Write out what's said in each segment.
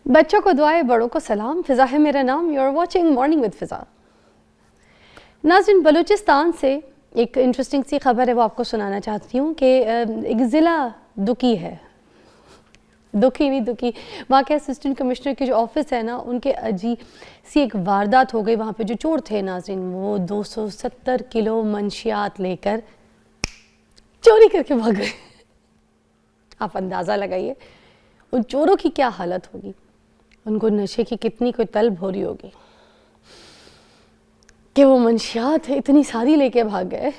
بچوں کو دعائیں، بڑوں کو سلام. فضا ہے میرا نام. You are watching morning with Fiza. ناظرین، بلوچستان سے ایک انٹرسٹنگ سی خبر ہے، وہ آپ کو سنانا چاہتی ہوں کہ ایک ضلع دکی ہے، دکی وہاں کے اسسٹنٹ کمشنر کے جو آفس ہے نا، ان کے عجیب سی ایک واردات ہو گئی. وہاں پہ جو چور تھے ناظرین، وہ 270 کلو منشیات لے کر چوری کر کے بھاگ گئے. آپ اندازہ لگائیے ان چوروں کی کیا حالت ہوگی، ان کو نشے کی کتنی کوئی طلب ہو رہی ہوگی کہ وہ منشیات اتنی ساری لے کے بھاگ گئے.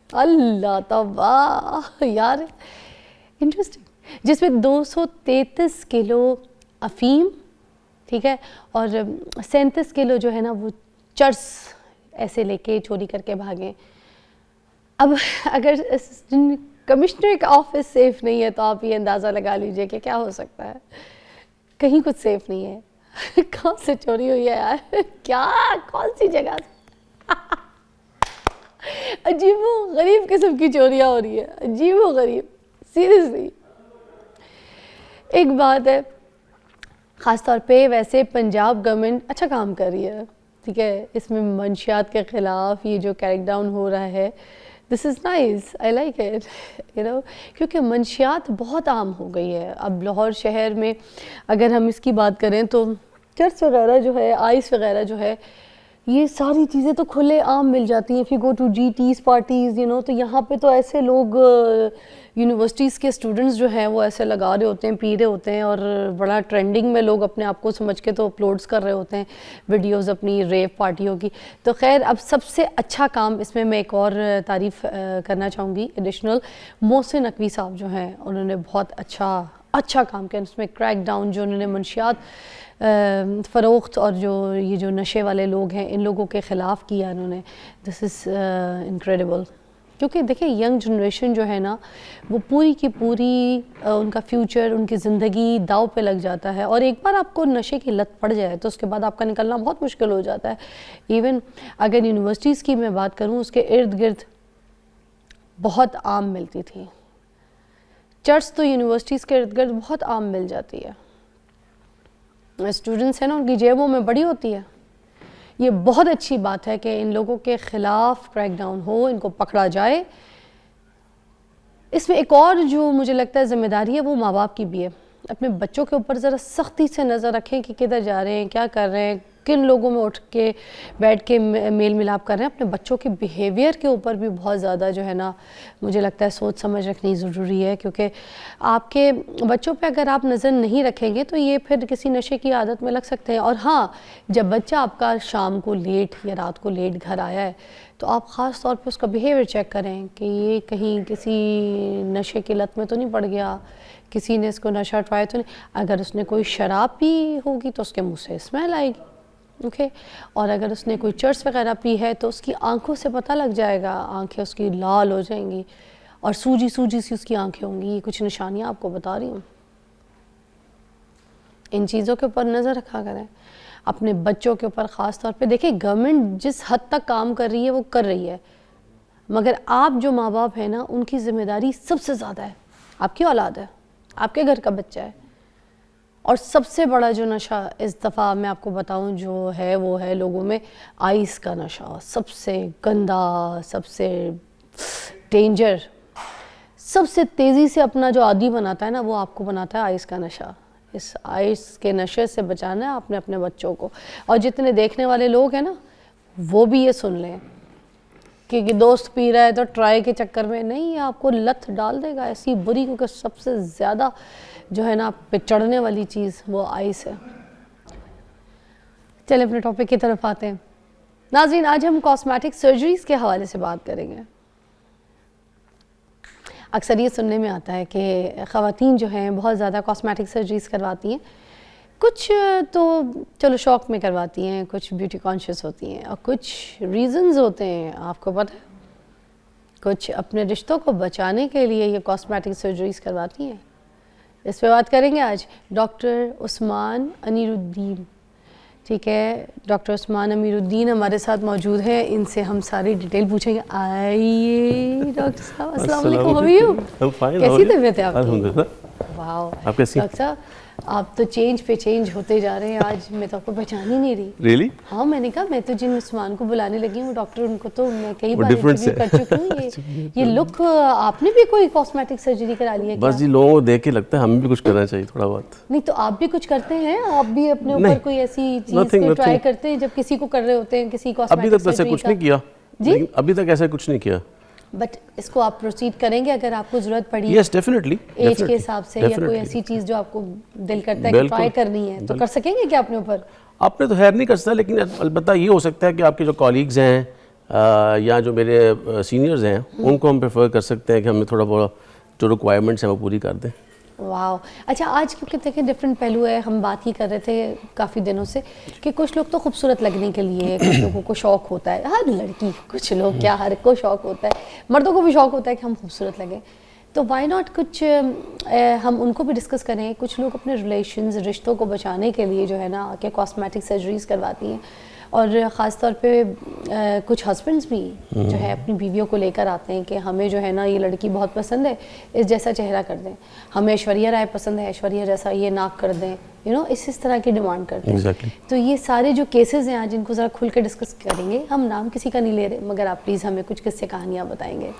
اللہ تباہ یار، انٹرسٹنگ. جس میں 233 کلو افیم، ٹھیک ہے، اور 37 کلو جو ہے نا وہ چرس ایسے لے کے چوری کر کے بھاگے. اب اگر کمشنر کا آفس سیف نہیں ہے تو آپ یہ اندازہ لگا لیجئے کہ کیا ہو سکتا ہے. کہیں کچھ سیف نہیں ہے. کہاں سے چوری ہوئی ہے یار، کیا کون سی جگہ سے عجیب و غریب قسم کی چوریاں ہو رہی ہے، عجیب و غریب. سیریسلی ایک بات ہے، خاص طور پہ ویسے پنجاب گورنمنٹ اچھا کام کر رہی ہے، ٹھیک ہے. اس میں منشیات کے خلاف یہ جو کریک ڈاؤن ہو رہا ہے، this is nice, I like it, you know, کیونکہ منشیات بہت عام ہو گئی ہے. اب لاہور شہر میں اگر ہم اس کی بات کریں تو چرس وغیرہ جو ہے، آئس وغیرہ جو ہے، یہ ساری چیزیں تو کھلے عام مل جاتی ہیں. If you go to G T's parties, you know, تو یہاں پہ تو ایسے لوگ یونیورسٹیز کے اسٹوڈنٹس جو ہیں وہ ایسے لگا رہے ہوتے ہیں، پی رہے ہوتے ہیں، اور بڑا ٹرینڈنگ میں لوگ اپنے آپ کو سمجھ کے تو اپلوڈز کر رہے ہوتے ہیں ویڈیوز اپنی ریو پارٹیوں کی. تو خیر، اب سب سے اچھا کام اس میں ایک اور تعریف کرنا چاہوں گی ایڈیشنل، محسن نقوی صاحب جو ہیں، انہوں نے بہت اچھا کام کیا. اس میں کریک ڈاؤن جو انہوں نے منشیات فروخت اور یہ جو نشے والے لوگ ہیں، ان لوگوں کے خلاف کیا انہوں نے. دس از انکریڈیبل. کیونکہ دیکھیں ینگ جنریشن جو ہے نا، وہ پوری کی پوری ان کا فیوچر، ان کی زندگی داؤ پہ لگ جاتا ہے. اور ایک بار آپ کو نشے کی لت پڑ جائے تو اس کے بعد آپ کا نکلنا بہت مشکل ہو جاتا ہے. ایون اگر یونیورسٹیز کی میں بات کروں، اس کے ارد گرد بہت عام ملتی تھی. چرس تو یونیورسٹیز کے ارد گرد بہت عام مل جاتی ہے. اسٹوڈنٹس ہیں نا، ان کی جیبوں میں بڑی ہوتی ہے. یہ بہت اچھی بات ہے کہ ان لوگوں کے خلاف کریک ڈاؤن ہو، ان کو پکڑا جائے. اس میں ایک اور جو مجھے لگتا ہے ذمہ داری ہے، وہ ماں باپ کی بھی ہے. اپنے بچوں کے اوپر ذرا سختی سے نظر رکھیں کہ کدھر جا رہے ہیں، کیا کر رہے ہیں، کن لوگوں میں اٹھ کے بیٹھ کے میل ملاپ کر رہے ہیں. اپنے بچوں کے بیہیویئر کے اوپر بھی بہت زیادہ جو ہے نا، مجھے لگتا ہے سوچ سمجھ رکھنی ضروری ہے. کیونکہ آپ کے بچوں پہ اگر آپ نظر نہیں رکھیں گے تو یہ پھر کسی نشے کی عادت میں لگ سکتے ہیں. اور ہاں، جب بچہ آپ کا شام کو لیٹ یا رات کو لیٹ گھر آیا ہے تو آپ خاص طور پہ اس کا بیہیویئر چیک کریں کہ یہ کہیں کسی نشے کی لت میں تو نہیں پڑ گیا، کسی نے اس کو نشہ ٹرائی تو نہیں. اگر اس نے کوئی شراب پی ہوگی تو اس کے منہ سے اسمیل آئے گی، اوکے. اور اگر اس نے کوئی چرس وغیرہ پی ہے تو اس کی آنکھوں سے پتہ لگ جائے گا، آنکھیں اس کی لال ہو جائیں گی اور سوجی سی اس کی آنکھیں ہوں گی. یہ کچھ نشانیاں آپ کو بتا رہی ہوں. ان چیزوں کے اوپر نظر رکھا کریں اپنے بچوں کے اوپر. خاص طور پہ دیکھیں گورنمنٹ جس حد تک کام کر رہی ہے وہ کر رہی ہے، مگر آپ جو ماں باپ ہیں نا، ان کی ذمہ داری سب سے زیادہ ہے. آپ کی اولاد ہے، آپ کے گھر کا بچہ ہے. اور سب سے بڑا جو نشہ اس دفعہ میں آپ کو بتاؤں جو ہے، وہ ہے لوگوں میں آئس کا نشہ. سب سے گندا، سب سے ڈینجر، سب سے تیزی سے اپنا جو عادی بناتا ہے نا، وہ آپ کو بناتا ہے آئس کا نشہ. اس آئس کے نشے سے بچانا ہے آپ نے اپنے بچوں کو. اور جتنے دیکھنے والے لوگ ہیں نا، وہ بھی یہ سن لیں کہ دوست پی رہا ہے تو ٹرائی کے چکر میں نہیں، یہ آپ کو لت ڈال دے گا ایسی بری. کیونکہ سب سے زیادہ جو ہے نا آپ پہ چڑھنے والی چیز وہ آئس ہے. چلیں اپنے ٹاپک کی طرف آتے ہیں. ناظرین، آج ہم کاسمیٹک سرجریز کے حوالے سے بات کریں گے. اکثر یہ سننے میں آتا ہے کہ خواتین جو ہیں بہت زیادہ کاسمیٹک سرجریز کرواتی ہیں. کچھ تو چلو شوق میں کرواتی ہیں، کچھ بیوٹی کانشیس ہوتی ہیں، اور کچھ ریزنز ہوتے ہیں، آپ کو پتہ ہے. کچھ اپنے رشتوں کو بچانے کے لیے یہ کاسمیٹک سرجریز کرواتی ہیں. اس پہ بات کریں گے آج ڈاکٹر عثمان امیر الدین. ٹھیک ہے، ڈاکٹر عثمان امیر الدین ہمارے ساتھ موجود ہیں. ان سے ہم ساری ڈیٹیل پوچھیں گے. آئیے ڈاکٹر صاحب، السلام علیکم. ہو یو؟ کیسی طبیعت ہے آپ کی؟ واو آپ کیسی ہیں؟ ڈاکٹر صاحب آپ تو چینج پہ چینج ہوتے جا رہے ہیں. آج میں تو آپ کو پہچان ہی نہیں رہی. ریئلی؟ ہاں میں نے کہا میں تو جن عثمان کو بلانے لگی ہوں ڈاکٹر ان کو تو میں کئی بار انٹرویو کر چکی ہوں. یہ لک آپ نے بھی کوئی کاسمیٹک سرجری کرا لی ہے کیا؟ بس جی لوگوں کو دیکھ کے لگتا ہے ہمیں بھی کچھ کرنا چاہیے تھوڑا بہت. نہیں تو آپ بھی کچھ کرتے ہیں, آپ بھی اپنے اوپر کوئی ایسی چیز کو ٹرائی کرتے ہیں جب کسی کو کر رہے ہوتے ہیں کسی ابھی کاسمیٹک تک ایسا سرجری کچھ نہیں کیا. جی ابھی تک ایسا کچھ نہیں کیا. بٹ اس کو آپ پروسیڈ کریں گے اگر آپ کو ضرورت پڑی یس ڈیفینیٹلی ایج کے حساب سے, یا کوئی ایسی چیز جو آپ کو دل کرتا ہے کہ ٹرائی کرنی ہے تو کر سکیں گے کیا اپنے اوپر؟ آپ نے تو خیر نہیں کر سکتا, لیکن البتہ یہ ہو سکتا ہے کہ آپ کے جو کالیگز ہیں یا جو میرے سینئرز ہیں ان کو ہم پریفر کر سکتے ہیں کہ ہمیں تھوڑا بہت جو ریکوائرمنٹس ہیں وہ پوری کر دیں. واو. اچھا آج کیونکہ دیکھیں ڈفرینٹ پہلو ہے, ہم بات ہی کر رہے تھے کافی دنوں سے کہ کچھ لوگ تو خوبصورت لگنے کے لیے, کچھ لوگوں کو شوق ہوتا ہے, ہر لڑکی کچھ لوگ کیا ہر کو شوق ہوتا ہے, مردوں کو بھی شوق ہوتا ہے کہ ہم خوبصورت لگیں. تو وائی ناٹ کچھ ہم ان کو بھی ڈسکس کریں. کچھ لوگ اپنے ریلیشنز رشتوں کو بچانے کے لیے جو ہے نا کہ کاسمیٹک سرجریز کرواتی ہیں, اور خاص طور پہ کچھ ہسبینڈز بھی جو ہے اپنی بیویوں کو لے کر آتے ہیں کہ ہمیں جو ہے نا یہ لڑکی بہت پسند ہے, اس جیسا چہرہ کر دیں, ہمیں ایشوریہ رائے پسند ہے, ایشوریہ جیسا یہ ناک کر دیں, اس طرح کی ڈیمانڈ کرتے ہیں. تو یہ سارے جو کیسز ہیں آج ان کو ذرا کھل کے ڈسکس کریں گے. ہم نام کسی کا نہیں لے رہے, مگر آپ پلیز ہمیں کچھ قصے کہانیاں بتائیں گے.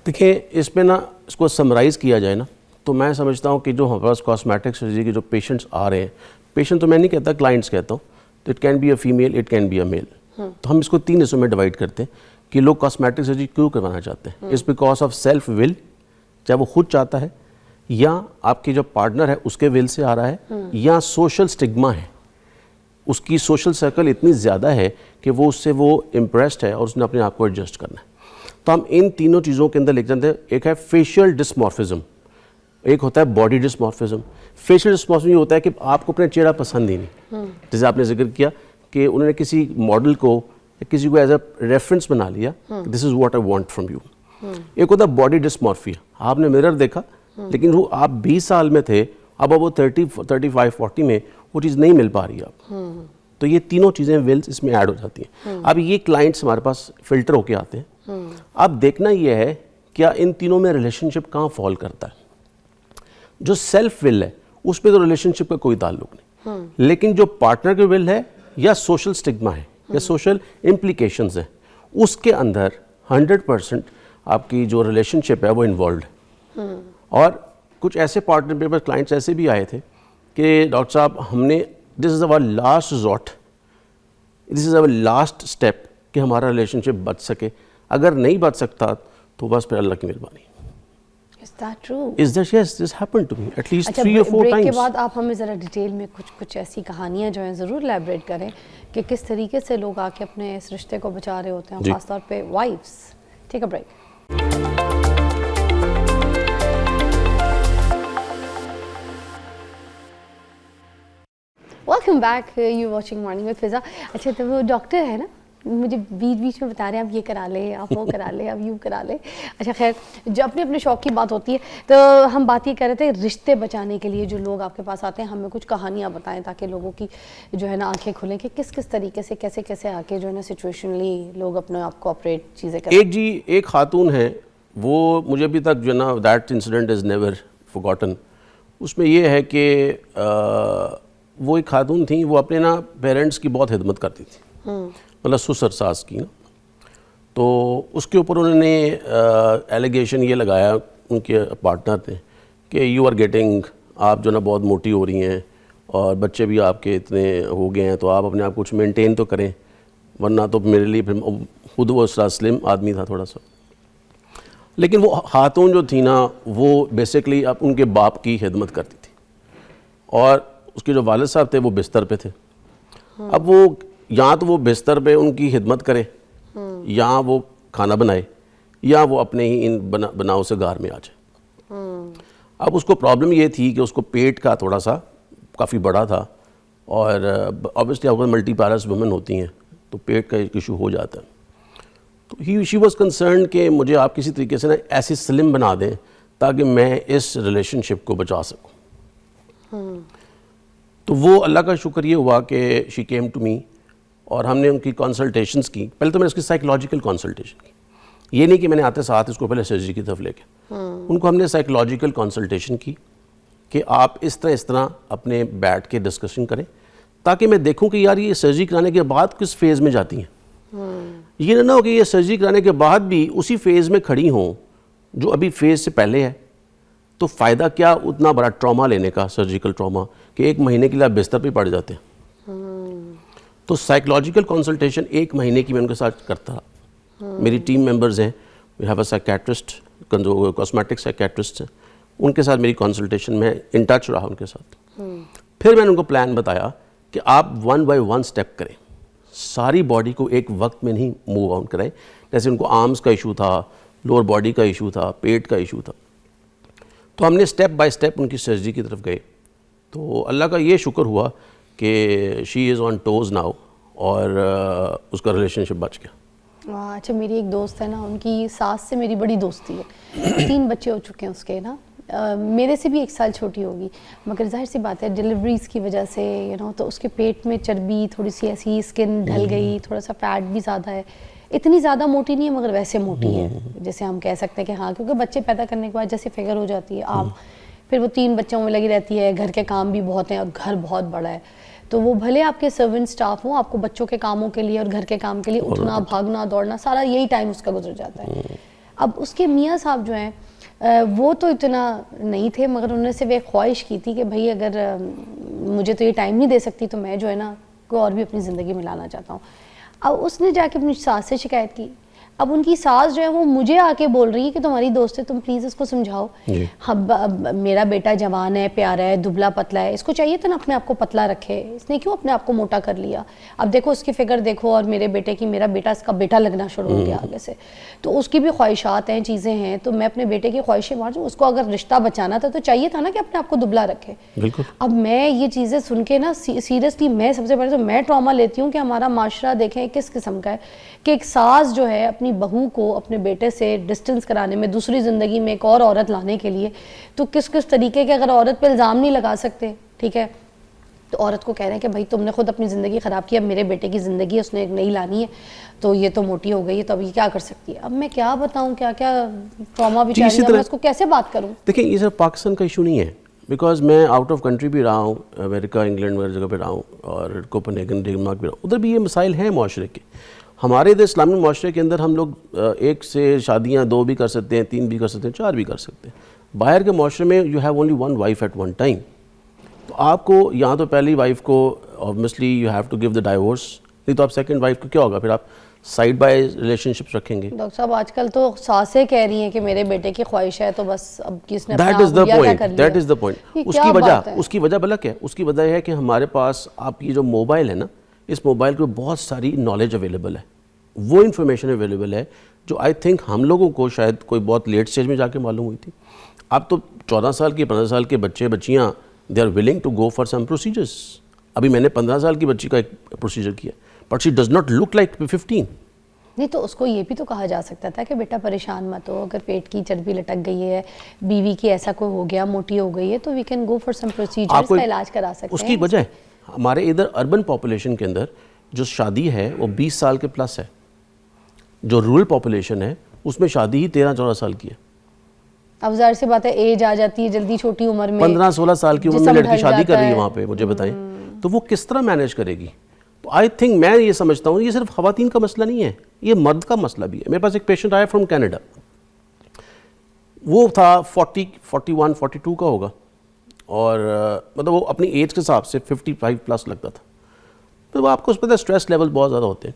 دیکھیں اس پہ نا اس کو سمرائز کیا جائے نا تو میں سمجھتا ہوں کہ جو ہمارے پاس کاسمیٹک سرجری کے جو پیشنٹس آ رہے ہیں, پیشنٹ تو میں نہیں کہتا, کلائنٹس کہتا ہوں, تو it can be a female, it can be a male. تو ہم اس کو 3 حصوں میں ڈیوائڈ کرتے ہیں کہ لوگ کاسمیٹک سرجری کیوں کروانا چاہتے ہیں. It's because of self will, چاہے وہ خود چاہتا ہے یا آپ کی جو پارٹنر ہے اس کے ول سے آ رہا ہے, یا سوشل سٹگما ہے, اس کی سوشل سرکل اتنی زیادہ ہے کہ وہ اس سے وہ امپریسڈ ہے اور اس نے اپنے آپ کو ایڈجسٹ کرنا ہے. تو ہم ان تینوں چیزوں کے اندر لکھ جاتے ہیں. ایک ہے فیشیل ڈسمورفزم, ایک ہوتا ہے باڈی ڈسمورفزم. فیشیل ڈسمورفزم یہ ہوتا ہے کہ آپ کو اپنا چہرہ پسند ہی نہیں, جیسے آپ نے ذکر کیا کہ انہوں نے کسی ماڈل کو کسی کو ایز اے ریفرنس بنا لیا, this is what I want from you. ایک ہوتا ہے باڈی ڈسمورفیا, آپ نے مرر دیکھا لیکن وہ آپ 20 سال میں تھے, اب وہ 35 40 میں وہ چیز نہیں مل پا رہی ہے آپ. تو یہ تینوں چیزیں ولز اس میں ایڈ ہو جاتی ہیں. اب یہ کلائنٹس ہمارے پاس فلٹر ہو کے آتے ہیں. اب دیکھنا یہ ہے کیا ان تینوں میں ریلیشن شپ کہاں فال کرتا ہے. جو سیلف ول ہے اس پہ تو ریلیشن شپ کا کوئی تعلق نہیں, لیکن جو پارٹنر کے ول ہے یا سوشل سٹگما ہے یا سوشل امپلیکیشنز ہیں, اس کے اندر 100% آپ کی جو ریلیشن شپ ہے وہ انوالوڈ ہے. اور کچھ ایسے پارٹنر میرے پاس کلائنٹس ایسے بھی آئے تھے کہ ڈاکٹر صاحب ہم نے دس از اوور لاسٹ ریزورٹ, دس از اوور لاسٹ اسٹیپ کہ ہمارا ریلیشن شپ بچ سکے. اگر نہیں بچ سکتا تو بس پھر اللہ کی مہربانی. Is that true? Is that, yes, this happened to me at least 3 or 4 break کے times. بعد آپ ہمیں ذرا ڈیٹیل میں کچھ ایسی کہانیاں جو ہیں ضرور ایلیبریٹ کریں کہ کس طریقے سے لوگ آ کے اپنے اس رشتے کو بچا رہے ہوتے ہیں, خاص طور پہ wives. Take a break. Welcome back, you watching morning with فضا. اچھا تو وہ ڈاکٹر ہے نا, مجھے بیچ میں بتا رہے ہیں آپ یہ کرا لیں, آپ وہ کرا لیں, آپ یوں کرا لیں. اچھا خیر, جو اپنے شوق کی بات ہوتی ہے تو ہم بات یہ کر رہے تھے رشتے بچانے کے لیے جو لوگ آپ کے پاس آتے ہیں, ہمیں کچھ کہانیاں بتائیں تاکہ لوگوں کی جو ہے نا آنکھیں کھلیں کہ کس طریقے سے کیسے آ کے جو ہے نا سچویشنلی لوگ اپنے آپ کو آپریٹ چیزیں کریں. ایک خاتون ہے, وہ مجھے ابھی تک جو ہے نا دیٹ انسیڈنٹ از نیور فورگاٹن. اس میں یہ ہے کہ وہ ایک خاتون تھیں, وہ اپنے نا پیرنٹس کی بہت خدمت کرتی تھی, مطلب سسر ساس کی نا. تو اس کے اوپر انہوں نے ایلیگیشن یہ لگایا ان کے پارٹنر نے کہ یو آر گیٹنگ, آپ جو نا بہت موٹی ہو رہی ہیں اور بچے بھی آپ کے اتنے ہو گئے ہیں, تو آپ اپنے آپ کچھ مینٹین تو کریں, ورنہ تو میرے لیے پھر خود وہ سلم آدمی تھا تھوڑا سا. لیکن وہ خاتون جو تھی نا وہ بیسکلی اب ان کے باپ کی خدمت کرتی تھی, اور اس کے جو والد صاحب تھے وہ بستر پہ تھے. اب وہ یا تو وہ بستر پہ ان کی خدمت کرے, یا وہ کھانا بنائے, یا وہ اپنے ہی ان بناؤ سے گار میں آ جائے. اب اس کو پرابلم یہ تھی کہ اس کو پیٹ کا تھوڑا سا کافی بڑا تھا, اور آبویسلی آپ ملٹی پیرس وومن ہوتی ہیں تو پیٹ کا ایک ایشو ہو جاتا ہے. تو شی واز کنسرنڈ کہ مجھے آپ کسی طریقے سے نا ایسی سلم بنا دیں تاکہ میں اس ریلیشن شپ کو بچا سکوں. تو وہ اللہ کا شکر یہ ہوا کہ شی کیم ٹو می, اور ہم نے ان کی کنسلٹیشنز کی. پہلے تو میں نے اس کی سائیکولوجیکل کنسلٹیشن کی, یہ نہیں کہ میں نے آتے ساتھ اس کو پہلے سرجری کی طرف لے کے, ان کو ہم نے سائیکولوجیکل کنسلٹیشن کی کہ آپ اس طرح اپنے بیٹھ کے ڈسکشن کریں تاکہ میں دیکھوں کہ یار یہ سرجری کرانے کے بعد کس فیز میں جاتی ہیں. یہ نہ ہو کہ یہ سرجری کرانے کے بعد بھی اسی فیز میں کھڑی ہوں جو ابھی فیز سے پہلے ہے. تو فائدہ کیا اتنا بڑا ٹراما لینے کا, سرجیکل ٹراما, کہ 1 مہینے کے لیے آپ بستر پہ پڑ جاتے ہیں. تو سائیکولوجیکل کنسلٹیشن 1 مہینے کی میں ان کے ساتھ کرتا رہا. میری ٹیم ممبرز ہیں, we have a psychiatrist, cosmetic psychiatrist ہیں, ان کے ساتھ میری کنسلٹیشن میں ان ٹچ رہا ان کے ساتھ. پھر میں نے ان کو پلان بتایا کہ آپ 1 بائی 1 سٹیپ کریں, ساری باڈی کو ایک وقت میں نہیں موو آؤٹ کریں. جیسے ان کو آرمز کا ایشو تھا, لوور باڈی کا ایشو تھا, پیٹ کا ایشو تھا, تو ہم نے سٹیپ بائی سٹیپ ان کی سرجری کی طرف گئے. تو اللہ کا یہ شکر ہوا کہ شی از آن ٹوز ناؤ, اور اس کا ریلیشن شپ بچ گیا. اچھا, میری ایک دوست ہے نا, ان کی ساس سے میری بڑی دوستی ہے, 3 بچے ہو چکے ہیں اس کے نا, میرے سے بھی 1 سال چھوٹی ہوگی, مگر ظاہر سی بات ہے ڈیلیوریز کی وجہ سے تو اس کے پیٹ میں چربی تھوڑی سی ایسی, اسکن ڈھل گئی, تھوڑا سا فیٹ بھی زیادہ ہے. اتنی زیادہ موٹی نہیں ہے مگر ویسے موٹی ہے, جیسے ہم کہہ سکتے ہیں کہ ہاں, کیونکہ بچے پیدا کرنے کے بعد جیسے فگر ہو جاتی ہے عام, پھر وہ 3 بچوں میں لگی رہتی ہے, گھر کے کام بھی بہت ہیں اور گھر بہت بڑا ہے. تو وہ بھلے آپ کے سرونٹ سٹاف ہوں, آپ کو بچوں کے کاموں کے لیے اور گھر کے کام کے لیے اٹھنا, بھاگنا, دوڑنا, سارا یہی ٹائم اس کا گزر جاتا ہے. اب اس کے میاں صاحب جو ہیں وہ تو اتنا نہیں تھے, مگر انہوں نے صرف ایک خواہش کی تھی کہ بھائی اگر مجھے تو یہ ٹائم نہیں دے سکتی تو میں جو ہے نا کوئی اور بھی اپنی زندگی میں لانا چاہتا ہوں. اب اس نے جا کے اپنی ساس سے شکایت کی. اب ان کی ساس جو ہے وہ مجھے آ کے بول رہی ہے کہ تمہاری دوست ہے, تم پلیز اس کو سمجھاؤ. میرا بیٹا جوان ہے, پیارا ہے, دبلا پتلا ہے, اس کو چاہیے تھا نا اپنے آپ کو پتلا رکھے, اس نے کیوں اپنے آپ کو موٹا کر لیا. اب دیکھو اس کی فگر دیکھو, اور میرے بیٹے کی, میرا بیٹا اس کا بیٹا لگنا شروع ہو گیا آگے سے. تو اس کی بھی خواہشات ہیں, چیزیں ہیں, تو میں اپنے بیٹے کی خواہشیں مانوں, اس کو اگر رشتہ بچانا تھا تو چاہیے تھا نا کہ اپنے آپ کو دبلا رکھے. اب میں یہ چیزیں سن کے نا سیریسلی میں سب سے پہلے تو میں ٹراما لیتی ہوں کہ ہمارا معاشرہ دیکھیں کس قسم کا ہے, کہ ایک ساس جو ہے اپنی بہو کو اپنے بیٹے سے ڈسٹنس کرانے میں, دوسری زندگی میں ایک اور عورت لانے کے لیے, تو کس طریقے کے, اگر عورت پہ الزام نہیں لگا سکتے, ٹھیک ہے, تو عورت کو کہہ رہے ہیں کہ بھائی تم نے خود اپنی زندگی خراب کی, اب میرے بیٹے کی زندگی اس نے ایک نئی لانی ہے, تو یہ تو موٹی ہو گئی ہے, تو اب یہ کیا کر سکتی ہے. اب میں کیا بتاؤں, کیا ٹراما بیچاری ہے, میں اس کو کیسے بات کروں. دیکھیں یہ صرف پاکستان کا ایشو نہیں ہے, بیکاز میں آؤٹ آف کنٹری بھی رہا ہوں, امریکہ, انگلینڈ وغیرہ جگہ پہ رہا ہوں, اور کوپنہیگن, ڈینمارک بھی رہا ہوں, ادھر بھی یہ مسائل ہیں معاشرے کے. ہمارے ادھر اسلامی معاشرے کے اندر ہم لوگ 1 سے شادیاں 2 بھی کر سکتے ہیں, 3 بھی کر سکتے ہیں, 4 بھی کر سکتے ہیں. باہر کے معاشرے میں you have only 1 wife at 1 time. تو آپ کو یہاں تو پہلی وائف کو obviously you have to give the divorce, نہیں تو آپ سیکنڈ وائف کو کیا ہوگا, پھر آپ سائڈ بائی ریلیشن شپس رکھیں گے. ڈاکٹر صاحب آج کل تو ساسیں کہہ رہی ہیں کہ میرے بیٹے کی خواہش ہے, تو بس اب کس نے دیٹ از دا پوائنٹ. اس کی وجہ بلا کیا ہے, اس کی وجہ ہے کہ ہمارے پاس آپ کی جو موبائل ہے نا, اس موبائل پہ بہت ساری نالج اویلیبل ہے, وہ انفارمیشن اویلیبل ہے جو آئی تھنک ہم لوگوں کو شاید کوئی بہت لیٹ اسٹیج میں جا کے معلوم ہوئی تھی. اب تو 14 سال کے 15 سال کے بچے بچیاں they are willing to go for some procedures. ابھی میں نے 15 سال کی بچی کا ایک پروسیجر کیا, but she does not look like 15. نہیں تو اس کو یہ بھی تو کہا جا سکتا تھا کہ بیٹا پریشان مت ہو, اگر پیٹ کی چربی لٹک گئی ہے, بیوی کی ایسا کوئی ہو گیا, موٹی ہو گئی ہے, تو we can go for some procedures, کا علاج کرا سکتے ہیں. اس کی وجہ ہمارے ادھر اربن پاپولیشن کے اندر جو شادی ہے وہ 20 سال کے پلس ہے, جو رورل پاپولیشن ہے اس میں شادی ہی 13-14 سال کی ہے. اب ظاہر سی بات ہے ایج آ جاتی ہے جلدی, چھوٹی عمر میں 15-16 سال کی عمر میں لڑکی شادی کر رہی ہے وہاں پہ, مجھے بتائیں تو وہ کس طرح مینیج کرے گی. تو آئی تھنک میں یہ سمجھتا ہوں یہ صرف خواتین کا مسئلہ نہیں ہے, یہ مرد کا مسئلہ بھی ہے. میرے پاس ایک پیشنٹ آیا فرام کینیڈا, وہ تھا 40, 41, 42 کا ہوگا, اور مطلب وہ اپنی ایج کے حساب سے 55 پلس لگتا تھا. تو آپ کو اس پہ اسٹریس لیول بہت زیادہ ہوتے ہیں,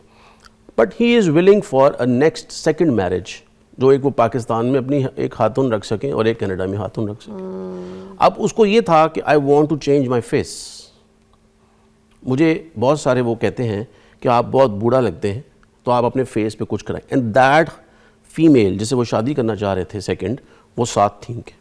but he is ولنگ for a next second marriage, جو ایک وہ پاکستان میں اپنی ایک خاتون رکھ سکیں اور ایک کینیڈا میں خاتون رکھ سکیں. اب اس کو یہ تھا کہ I want to change my face. مجھے بہت سارے وہ کہتے ہیں کہ آپ بہت بوڑھا لگتے ہیں تو آپ اپنے فیس پہ کچھ کرائیں. اینڈ دیٹ فیمیل جسے وہ شادی کرنا چاہ رہے تھے سیکنڈ, وہ ساتھ تھیں کہ,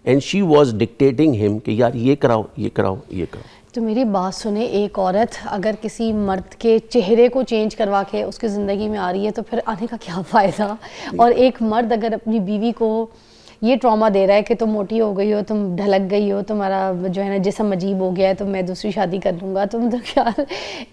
اینڈ شی واز ڈکٹیٹنگ ہم کہ یار یہ کراؤ, یہ کراؤ, یہ کراؤ. تو میری بات سنیں, ایک عورت اگر کسی مرد کے چہرے کو چینج کروا کے اس کی زندگی میں آ رہی ہے تو پھر آنے کا کیا فائدہ. اور ایک مرد اگر اپنی بیوی کو یہ ٹراما دے رہا ہے کہ تم موٹی ہو گئی ہو, تم ڈھلک گئی ہو, تمہارا جو ہے نا جسم عجیب ہو گیا ہے, تو میں دوسری شادی کر لوں گا, تم تو کیا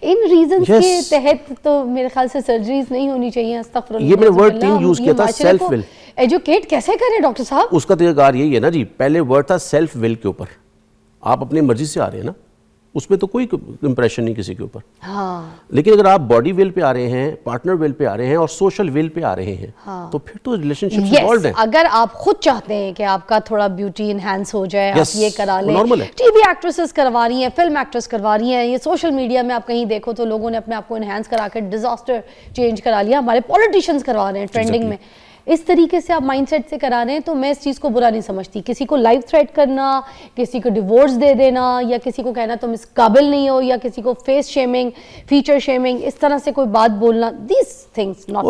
ان ریزنس کے تحت تو میرے خیال سے سرجریز نہیں ہونی چاہیے. استغفر اللہ, یہ میں نے ورڈ 3 یوز کیا تھا, سیلف ول. ایجوکیٹ کیسے کریں ڈاکٹر صاحب؟ اس کا طریقہ کار یہی ہے نا جی, پہلے ورڈ تھا سیلف ول کے اوپر, آپ اپنی مرضی سے آ رہے ہیں نا, اس میں تو کوئی امپریشن نہیں کسی کے اوپر. ہاں لیکن اگر آپ باڈی ول پہ آ رہے ہیں, پارٹنر ول پہ آ رہے ہیں اور سوشل ول پہ آ رہے ہیں, تو پھر تو ریلیشن شپ انوالوڈ ہیں. اگر آپ خود چاہتے ہیں کہ آپ کا تھوڑا بیوٹی انہینس ہو جائے, آپ یہ کرا لیں, نارمل ہے. ٹی وی ایکٹریسز کروا رہی ہیں, فلم ایکٹریس کروا رہی ہیں, یہ سوشل میڈیا میں آپ کہیں دیکھو تو لوگوں نے اپنے آپ کو انہینس کرا کے ڈیزاسٹر چینج کرا لیا, ہمارے پولیٹیشینز کروا رہے ہیں ٹرینڈنگ میں, اس طریقے سے آپ مائنڈ سیٹ سے کرا رہے ہیں, تو میں اس چیز کو برا نہیں سمجھتی. کسی کو لائف تھریٹ کرنا, کسی کو ڈیورس دے دینا, یا کسی کو کہنا تم اس قابل نہیں ہو, یا کسی کو فیس شیمنگ, فیچر شیمنگ, اس طرح سے کوئی بات بولنا, these things not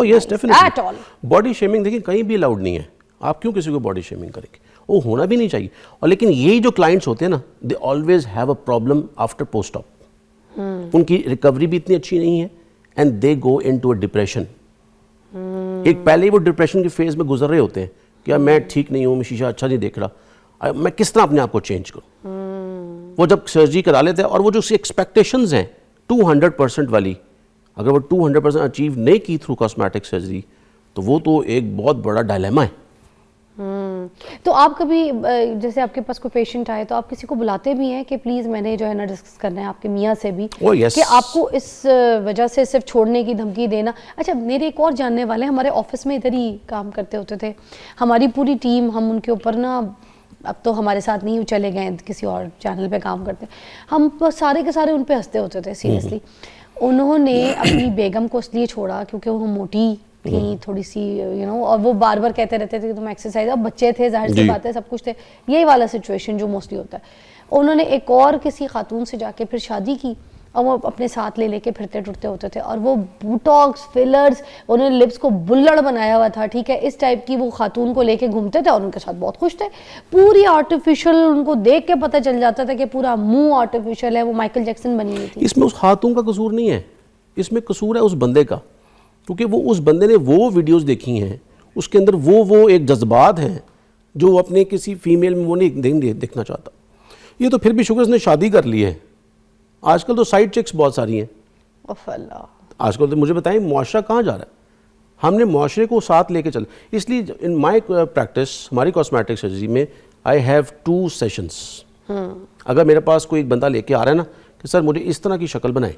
at all. Body shaming دیکھیں کہیں بھی الاؤڈ نہیں ہے, آپ کیوں کسی کو باڈی شیمنگ کریں گے, وہ ہونا بھی نہیں چاہیے. اور لیکن یہی جو کلائنٹس ہوتے ہیں نا, they always have a problem after post op, ان کی ریکوری بھی اتنی اچھی نہیں ہے, and they go into a depression. ایک پہلے ہی وہ ڈپریشن کی فیز میں گزر رہے ہوتے ہیں کہ میں ٹھیک نہیں ہوں, میں شیشہ اچھا نہیں دیکھ رہا, میں کس طرح اپنے آپ کو چینج کروں. وہ جب سرجری کرا لیتے ہیں, اور وہ جو اس کی ایکسپیکٹیشنز ہیں 200% والی, اگر وہ 200% اچیو نہیں کی تھرو کاسمیٹک سرجری, تو وہ تو ایک بہت بڑا ڈائلیما ہے. تو آپ کبھی جیسے آپ کے پاس کوئی پیشنٹ آئے تو آپ کسی کو بلاتے بھی ہیں کہ پلیز میں نے جو ہے نا ڈسکس کرنا ہے آپ کے میاں سے بھی, کہ آپ کو اس وجہ سے صرف چھوڑنے کی دھمکی دینا. اچھا میرے ایک اور جاننے والے ہمارے آفس میں ادھر ہی کام کرتے ہوتے تھے, ہماری پوری ٹیم, ہم ان کے اوپر نا, اب تو ہمارے ساتھ نہیں, چلے گئے کسی اور چینل پہ کام کرتے, ہم سارے کے سارے ان پہ ہنستے ہوتے تھے سیریسلی. انہوں نے اپنی بیگم کو اس لیے چھوڑا کیونکہ وہ موٹی تھی تھوڑی سی, اور وہ بار بار کہتے رہتے تھے کہ تم ایکسرسائز, اب بچے تھے ظاہر سی بات ہے, سب کچھ تھے, یہی والا سچویشن جو موسٹلی ہوتا ہے. انہوں نے ایک اور کسی خاتون سے جا کے پھر شادی کی, اور وہ اپنے ساتھ لے کے پھرتے ٹرتے ہوتے تھے, اور وہ بوٹاکس, فلرز, انہوں نے لپس کو بلڑ بنایا ہوا تھا, ٹھیک ہے, اس ٹائپ کی وہ خاتون کو لے کے گھومتے تھے, اور ان کے ساتھ بہت خوش تھے. پوری آرٹیفیشل, ان کو دیکھ کے پتہ چل جاتا تھا کہ پورا منہ آرٹیفیشل ہے, وہ مائیکل جیکسن بنی ہوئی تھی. اس میں اس خاتون کا قصور نہیں ہے, اس میں قصور ہے اس بندے کا, کیونکہ وہ اس بندے نے وہ ویڈیوز دیکھی ہیں, اس کے اندر وہ ایک جذبات ہیں جو اپنے کسی فیمیل میں وہ نہیں دیکھنا چاہتا. یہ تو پھر بھی شکر اس نے شادی کر لی ہے. آج کل تو سائڈ چیکس بہت ساری ہیں. آج کل تو مجھے بتائیں معاشرہ کہاں جا رہا ہے, ہم نے معاشرے کو ساتھ لے کے چل. اس لیے ان مائی پریکٹس, ہماری کاسمیٹک سرجری میں آئی ہیو 2 سیشنس. اگر میرے پاس کوئی بندہ لے کے آ رہا ہے نا کہ سر مجھے اس طرح کی شکل بنائیں,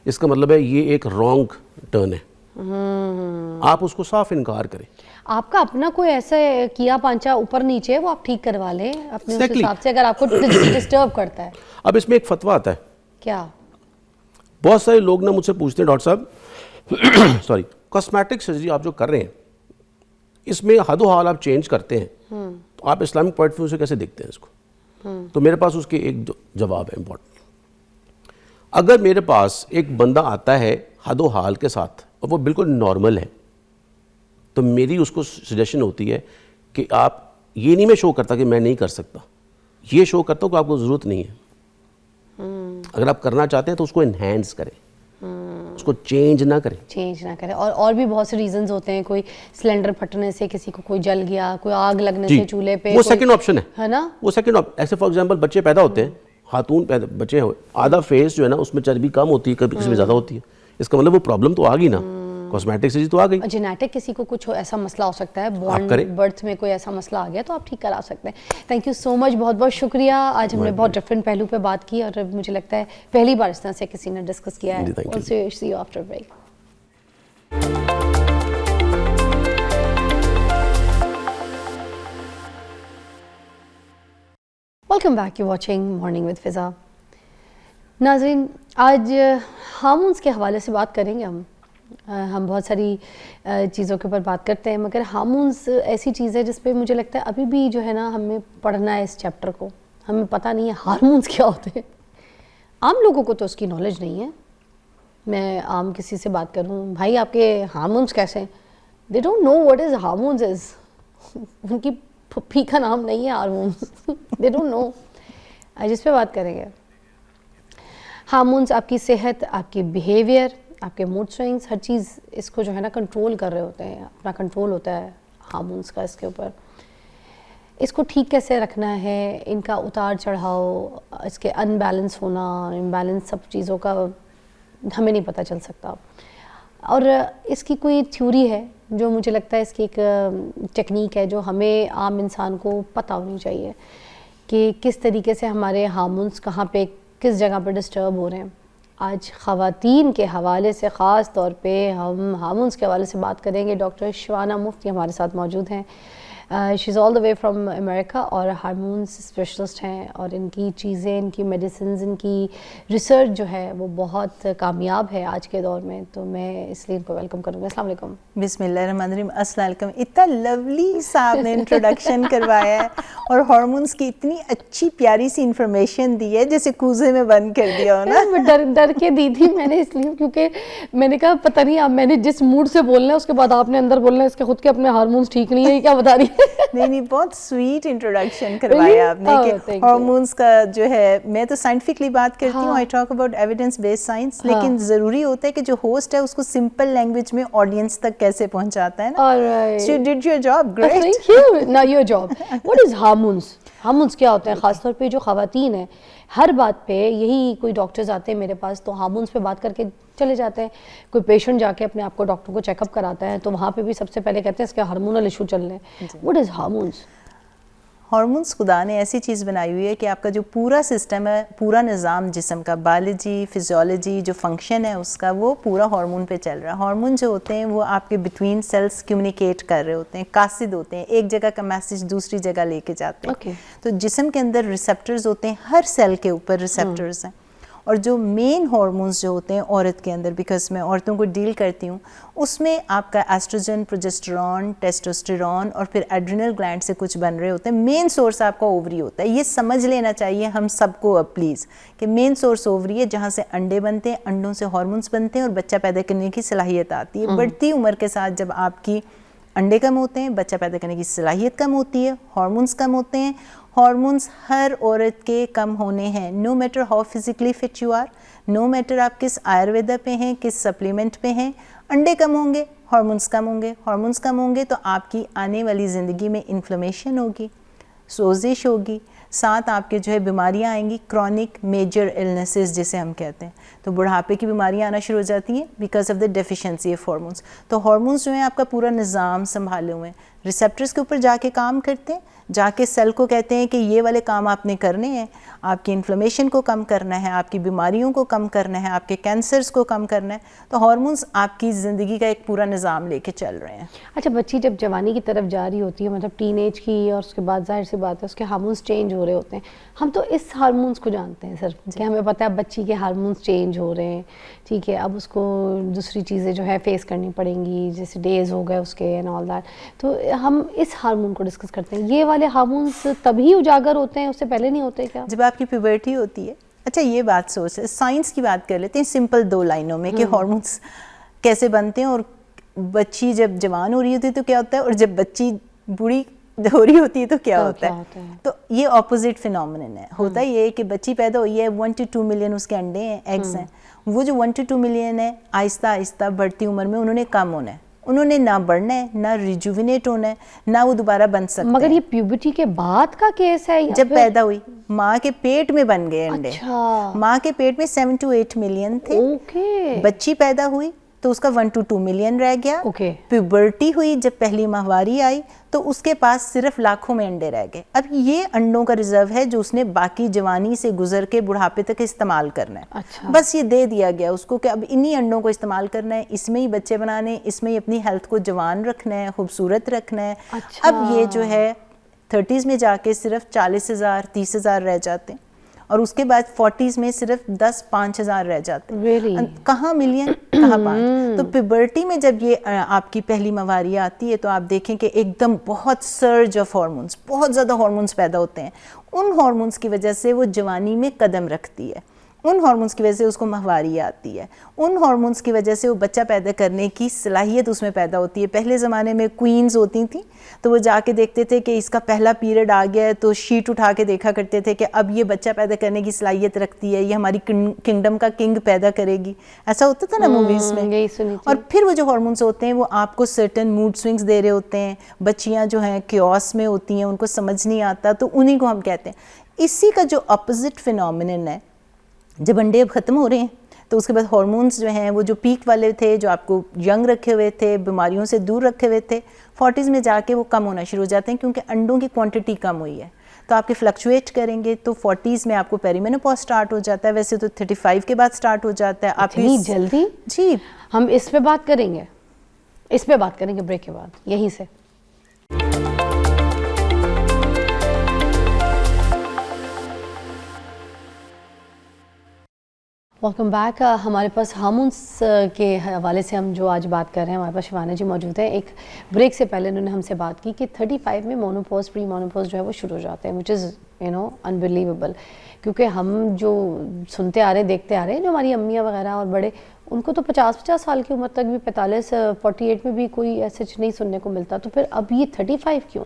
اس کا مطلب ہے یہ ایک رانگ ٹرن ہے, آپ اس کو صاف انکار کریں. آپ کا اپنا کوئی ایسا کیا پانچا اوپر نیچے وہ آپ ٹھیک کروا لیں اپنے اس حساب سے, اگر آپ کو ڈسٹرب کرتا ہے. اب اس میں ایک فتویٰ آتا ہے. کیا؟ بہت سارے لوگ نا مجھ سے پوچھتے ہیں ڈاکٹر صاحب سوری, کاسمیٹک سرجری آپ جو کر رہے ہیں اس میں حد و حال آپ چینج کرتے ہیں, تو آپ اسلامک پوائنٹ آف ویو سے کیسے دیکھتے ہیں اس کو؟ تو میرے پاس اس کے ایک جواب ہے امپورٹنٹ. اگر میرے پاس ایک بندہ آتا ہے حد و حال کے ساتھ اور وہ بالکل نارمل ہے, تو میری اس کو سجیشن ہوتی ہے کہ آپ, یہ نہیں میں شو کرتا کہ میں نہیں کر سکتا, یہ شو کرتا ہوں کہ آپ کو ضرورت نہیں ہے. اگر آپ کرنا چاہتے ہیں تو اس کو انہینس کریں, اس کو چینج نہ کریں. اور بھی بہت سے ریزنز ہوتے ہیں, کوئی سلنڈر پھٹنے سے کسی کو کوئی جل گیا, کوئی آگ لگنے سے چولہے پہ, وہ سیکنڈ آپشن ہے نا, وہ سیکنڈ. ایسے فار ایگزامپل بچے پیدا ہوتے ہیں, خاتون بچے آدھا فیس جو ہے نا اس میں چربی کم ہوتی ہے, کبھی کسی میں زیادہ ہوتی ہے, اس کا مطلب وہ پرابلم تو آ گئی نا, کاسمیٹک سرجری تو آ گئی. جینیٹک کسی کو کچھ ایسا مسئلہ ہو سکتا ہے, بورن برتھ میں کوئی ایسا مسئلہ آ گیا تو آپ ٹھیک کرا سکتے ہیں. تھینک یو سو مچ, بہت بہت شکریہ. آج ہم نے بہت ڈفرینٹ پہلو پہ بات کی, اور مجھے لگتا ہے پہلی بار اس طرح سے کسی نے ڈسکس کیا ہے. See you after break. Welcome back, you watching morning with فضا. ناظرین, آج ہارمونس کے حوالے سے بات کریں گے. ہم بہت ساری چیزوں کے اوپر بات کرتے ہیں, مگر ہارمونس ایسی چیز ہے جس پہ مجھے لگتا ہے ابھی بھی جو ہے نا ہمیں پڑھنا ہے اس چیپٹر کو, ہمیں پتہ نہیں ہے ہارمونس کیا ہوتے ہیں. عام لوگوں کو تو اس کی نالج نہیں ہے. میں عام کسی سے بات کروں, بھائی آپ کے ہارمونس کیسے ہیں, they don't know what is hormones is. ان کی پھپھی کا نام نہیں ہے ہارمونس, دے ڈونٹ نو. جس پہ بات کریں گے, ہارمونس آپ کی صحت, آپ کی بیہیویئر, آپ کے موڈ سوئنگس, ہر چیز اس کو جو ہے نا کنٹرول کر رہے ہوتے ہیں. اپنا کنٹرول ہوتا ہے ہارمونس کا اس کے اوپر. اس کو ٹھیک کیسے رکھنا ہے, ان کا اتار چڑھاؤ, اس کے ان بیلنس ہونا, امبیلنس, سب چیزوں کا ہمیں نہیں پتہ چل سکتا. اور اس کی کوئی تھیوری ہے جو مجھے لگتا ہے اس کی ایک ٹیکنیک ہے جو ہمیں عام انسان کو پتہ ہونی چاہیے کہ کس طریقے سے ہمارے ہارمونس کہاں پہ کس جگہ پہ ڈسٹرب ہو رہے ہیں. آج خواتین کے حوالے سے خاص طور پہ ہم ہارمونس کے حوالے سے بات کریں گے. ڈاکٹر شبانہ مفتی ہمارے ساتھ موجود ہیں. شی از آل دا وے فرام امریکہ اور ہارمونس اسپیشلسٹ ہیں, اور ان کی چیزیں, ان کی میڈیسنز, ان کی ریسرچ جو ہے وہ بہت کامیاب ہے آج کے دور میں. تو میں اس لیے ان کو ویلکم کروں گا. السلام علیکم. بسم اللہ الرحمن الرحیم. السلام علیکم. اتنا لولی صاحب نے انٹروڈکشن کروایا ہے اور ہارمونس کی اتنی اچھی پیاری سی انفارمیشن دی ہے جیسے کوزے میں بند کر دیا ہو نا. ڈر ڈر کے دی تھی میں نے اس لیے کیونکہ میں نے کہا پتہ نہیں اب میں نے جس موڈ سے بولنا ہے اس کے بعد آپ نے اندر بولنا ہے اس کے خود کے اپنے ہارمونس ٹھیک نہیں ہے, یہ کیا بتا رہی ہے. نہیں بہت سویٹ انٹروڈکشن کروایا آپ نے کہ ہارمونس کا جو ہے, میں تو سائنٹیفکلی بات کرتی ہوں, I talk about evidence based science, لیکن ضروری ہوتا ہے کہ جو ہوسٹ ہے اس کو سمپل لینگویج میں آڈینس تک کیسے پہنچاتا ہے نا. So you did your job, great. Thank you. Now your job. What is hormones? Hormones کیا ہوتے ہیں؟ خاص طور پہ جو خواتین ہیں ہر بات پہ یہی کوئی ڈاکٹرز آتے ہیں میرے پاس تو ہارمونس پہ بات کر کے چلے جاتے ہیں. کوئی پیشنٹ جا کے اپنے آپ کو ڈاکٹر کو چیک اپ کراتا ہے تو وہاں پہ بھی سب سے پہلے کہتے ہیں اس کے ہارمونل ایشو چل رہے ہیں. What is hormones? ہارمونس خدا نے ایسی چیز بنائی ہوئی ہے کہ آپ کا جو پورا سسٹم ہے, پورا نظام جسم کا, بایولوجی, فزیولوجی, جو فنکشن ہے اس کا, وہ پورا ہارمون پہ چل رہا ہے. ہارمون جو ہوتے ہیں وہ آپ کے بٹوین سیلس کمیونیکیٹ کر رہے ہوتے ہیں, قاصد ہوتے ہیں, ایک جگہ کا میسج دوسری جگہ لے کے جاتے ہیں. تو جسم کے اندر ریسیپٹرز ہوتے ہیں, ہر سیل کے اوپر ریسیپٹرز ہیں. اور جو مین ہارمونز جو ہوتے ہیں عورت کے اندر, بیکاز میں عورتوں کو ڈیل کرتی ہوں, اس میں آپ کا ایسٹروجن, پروجسٹرون, ٹیسٹوسٹیرون اور پھر ایڈرینل گلینڈ سے کچھ بن رہے ہوتے ہیں. مین سورس آپ کا اووری ہوتا ہے. یہ سمجھ لینا چاہیے ہم سب کو اب پلیز کہ مین سورس اووری ہے جہاں سے انڈے بنتے ہیں, انڈوں سے ہارمونس بنتے ہیں اور بچہ پیدا کرنے کی صلاحیت آتی ہے. بڑھتی عمر کے ساتھ جب آپ کی انڈے کم ہوتے ہیں, بچہ پیدا کرنے کی صلاحیت کم ہوتی ہے, ہارمونس کم ہوتے ہیں. ہارمونس ہر عورت کے کم ہونے ہیں, no matter how physically fit you are, no matter آپ کس آیورویدا پہ ہیں, کس سپلیمنٹ پہ ہیں, انڈے کم ہوں گے, ہارمونس کم ہوں گے. ہارمونس کم ہوں گے تو آپ کی آنے والی زندگی میں انفلیمیشن ہوگی, سوزش ہوگی, ساتھ آپ کے جو ہے بیماریاں آئیں گی, کرونک میجر النیسز جسے ہم کہتے ہیں. تو بڑھاپے کی بیماریاں آنا شروع ہو جاتی ہیں because of the deficiency of hormones. تو ہارمونس جو ہیں آپ کا پورا نظام سنبھالے ہوئے ہیں, ریسیپٹرز کے اوپر جا کے کام کرتے ہیں, جا کے سیل کو کہتے ہیں کہ یہ والے کام آپ نے کرنے ہیں, آپ کی انفلیمیشن کو کم کرنا ہے, آپ کی بیماریوں کو کم کرنا ہے, آپ کے کینسرز کو کم کرنا ہے. تو ہارمونس آپ کی زندگی کا ایک پورا نظام لے کے چل رہے ہیں. اچھا, بچی جب جوانی کی طرف جا رہی ہوتی ہے, مطلب ٹین ایج کی, اور اس کے بعد ظاہر سی بات ہے اس کے ہارمونس چینج ہو رہے ہوتے ہیں. ہم تو اس ہارمونس کو جانتے ہیں صرف کہ ہمیں پتہ ہے بچی کے ہارمونس چینج ہو رہے ہیں, ٹھیک ہے, اب اس کو دوسری چیزیں جو ہے فیس کرنی پڑیں گی, جیسے ڈیز ہو گئے اس کے اینڈ آل دیٹ. تو ہم اس ہارمون کو ڈسکس کرتے ہیں. یہ والے ہارمونس تبھی اجاگر ہوتے ہیں, اس سے پہلے نہیں ہوتے کیا؟ جب آپ کی پیوبرٹی ہوتی ہے. اچھا یہ بات سوچ, سائنس کی بات کر لیتے ہیں سمپل 2 لائنوں میں کہ ہارمونس کیسے بنتے ہیں, اور بچی جب جوان ہو رہی ہوتی ہے تو کیا ہوتا ہے, اور جب بچی بوڑھی ہو رہی ہوتی ہے تو کیا ہوتا ہے. تو یہ اپوزٹ فینومینن ہے. ہوتا یہ ہے کہ بچی پیدا ہوئی ہے, 1 to 2 ملین اس کے انڈے ہیں, ایگز ہیں. وہ جو 1 to 2 ملین ہے آہستہ آہستہ بڑھتی عمر میں انہوں نے کم ہونا ہے, انہوں نے نہ بڑھنا ہے, نہ ریجوینیٹ ہونا ہے, نہ وہ دوبارہ بن سکتے ہیں. مگر یہ پیوبرٹی کے بعد کا کیس ہے؟ جب پیدا ہوئی, ماں کے پیٹ میں بن گئے انڈے. ماں کے پیٹ میں 7 to 8 ملین تھے. بچی پیدا ہوئی تو اس کا 1 to 2 ملین رہ گیا. پیوبرٹی ہوئی, جب پہلی ماہواری آئی تو اس کے پاس صرف لاکھوں میں انڈے رہ گئے. اب یہ انڈوں کا ریزرو ہے جو اس نے باقی جوانی سے گزر کے بڑھاپے تک استعمال کرنا ہے. بس یہ دے دیا گیا اس کو کہ اب انہی انڈوں کو استعمال کرنا ہے, اس میں ہی بچے بنانے, اس میں ہی اپنی ہیلتھ کو جوان رکھنا ہے, خوبصورت رکھنا ہے. اب یہ جو ہے 30s میں جا کے صرف 40,000 30,000 رہ جاتے ہیں, اور اس کے بعد 40s میں صرف 10-5,000 رہ جاتے ہیں. کہاں ملین, کہاں 5. تو پیوبرٹی میں جب یہ آپ کی پہلی ماہواری آتی ہے تو آپ دیکھیں کہ ایک دم بہت سرج آف ہارمونس, بہت زیادہ ہارمونس پیدا ہوتے ہیں. ان ہارمونس کی وجہ سے وہ جوانی میں قدم رکھتی ہے, ان ہارمونس کی وجہ سے اس کو ماہواری آتی ہے, ان ہارمونس کی وجہ سے وہ بچہ پیدا کرنے کی صلاحیت اس میں پیدا ہوتی ہے. پہلے زمانے میں کوئینز ہوتی تھیں تو وہ جا کے دیکھتے تھے کہ اس کا پہلا پیریڈ آ گیا ہے, تو شیٹ اٹھا کے دیکھا کرتے تھے کہ اب یہ بچہ پیدا کرنے کی صلاحیت رکھتی ہے, یہ ہماری کنگڈم کا کنگ پیدا کرے گی. ایسا ہوتا تھا نا موویز میں. اور پھر وہ جو ہارمونس ہوتے ہیں وہ آپ کو سرٹن موڈ سوئنگز دے رہے ہوتے ہیں. بچیاں جو ہیں کیوس میں ہوتی ہیں, ان کو سمجھ نہیں آتا, تو انہی کو ہم کہتے ہیں. اسی کا جو اپوزٹ فینومینن ہے, جب انڈے اب ختم ہو رہے ہیں تو تو اس کے بعد ہارمونز جو ہیں وہ جو پیک والے تھے, جو آپ کو ینگ رکھے ہوئے تھے, بیماریوں سے دور رکھے ہوئے تھے, 40s میں جا کے وہ کم ہونا شروع ہو جاتے ہیں کیونکہ انڈوں کی کوانٹٹی کم ہوئی ہے. تو آپ کے فلکچویٹ کریں گے تو 40s میں آپ کو پیری مینوپاز سٹارٹ ہو جاتا ہے, ویسے تو 35 کے بعد سٹارٹ ہو جاتا ہے. آپ اتنی جلدی؟ جی ہم اس پہ بات کریں گے, اس پہ بات کریں گے بریک کے بعد یہیں سے. Welcome back. ہمارے پاس ہارمونس کے حوالے سے ہم جو آج بات کر رہے ہیں, ہمارے پاس شیوانا جی موجود ہیں. ایک بریک سے پہلے انہوں نے ہم سے بات کی کہ 35 میں مونوپوز پری مونوپوز جو ہے وہ شروع ہو جاتے ہیں, وچ از انبلیویبل, کیونکہ ہم جو سنتے آ رہے ہیں دیکھتے آ رہے ہیں, جو ہماری امیاں وغیرہ اور بڑے, ان کو تو 50 سال کی عمر تک بھی 45-48 میں بھی کوئی ایسے نہیں سننے کو ملتا. تو پھر اب یہ 35 کیوں؟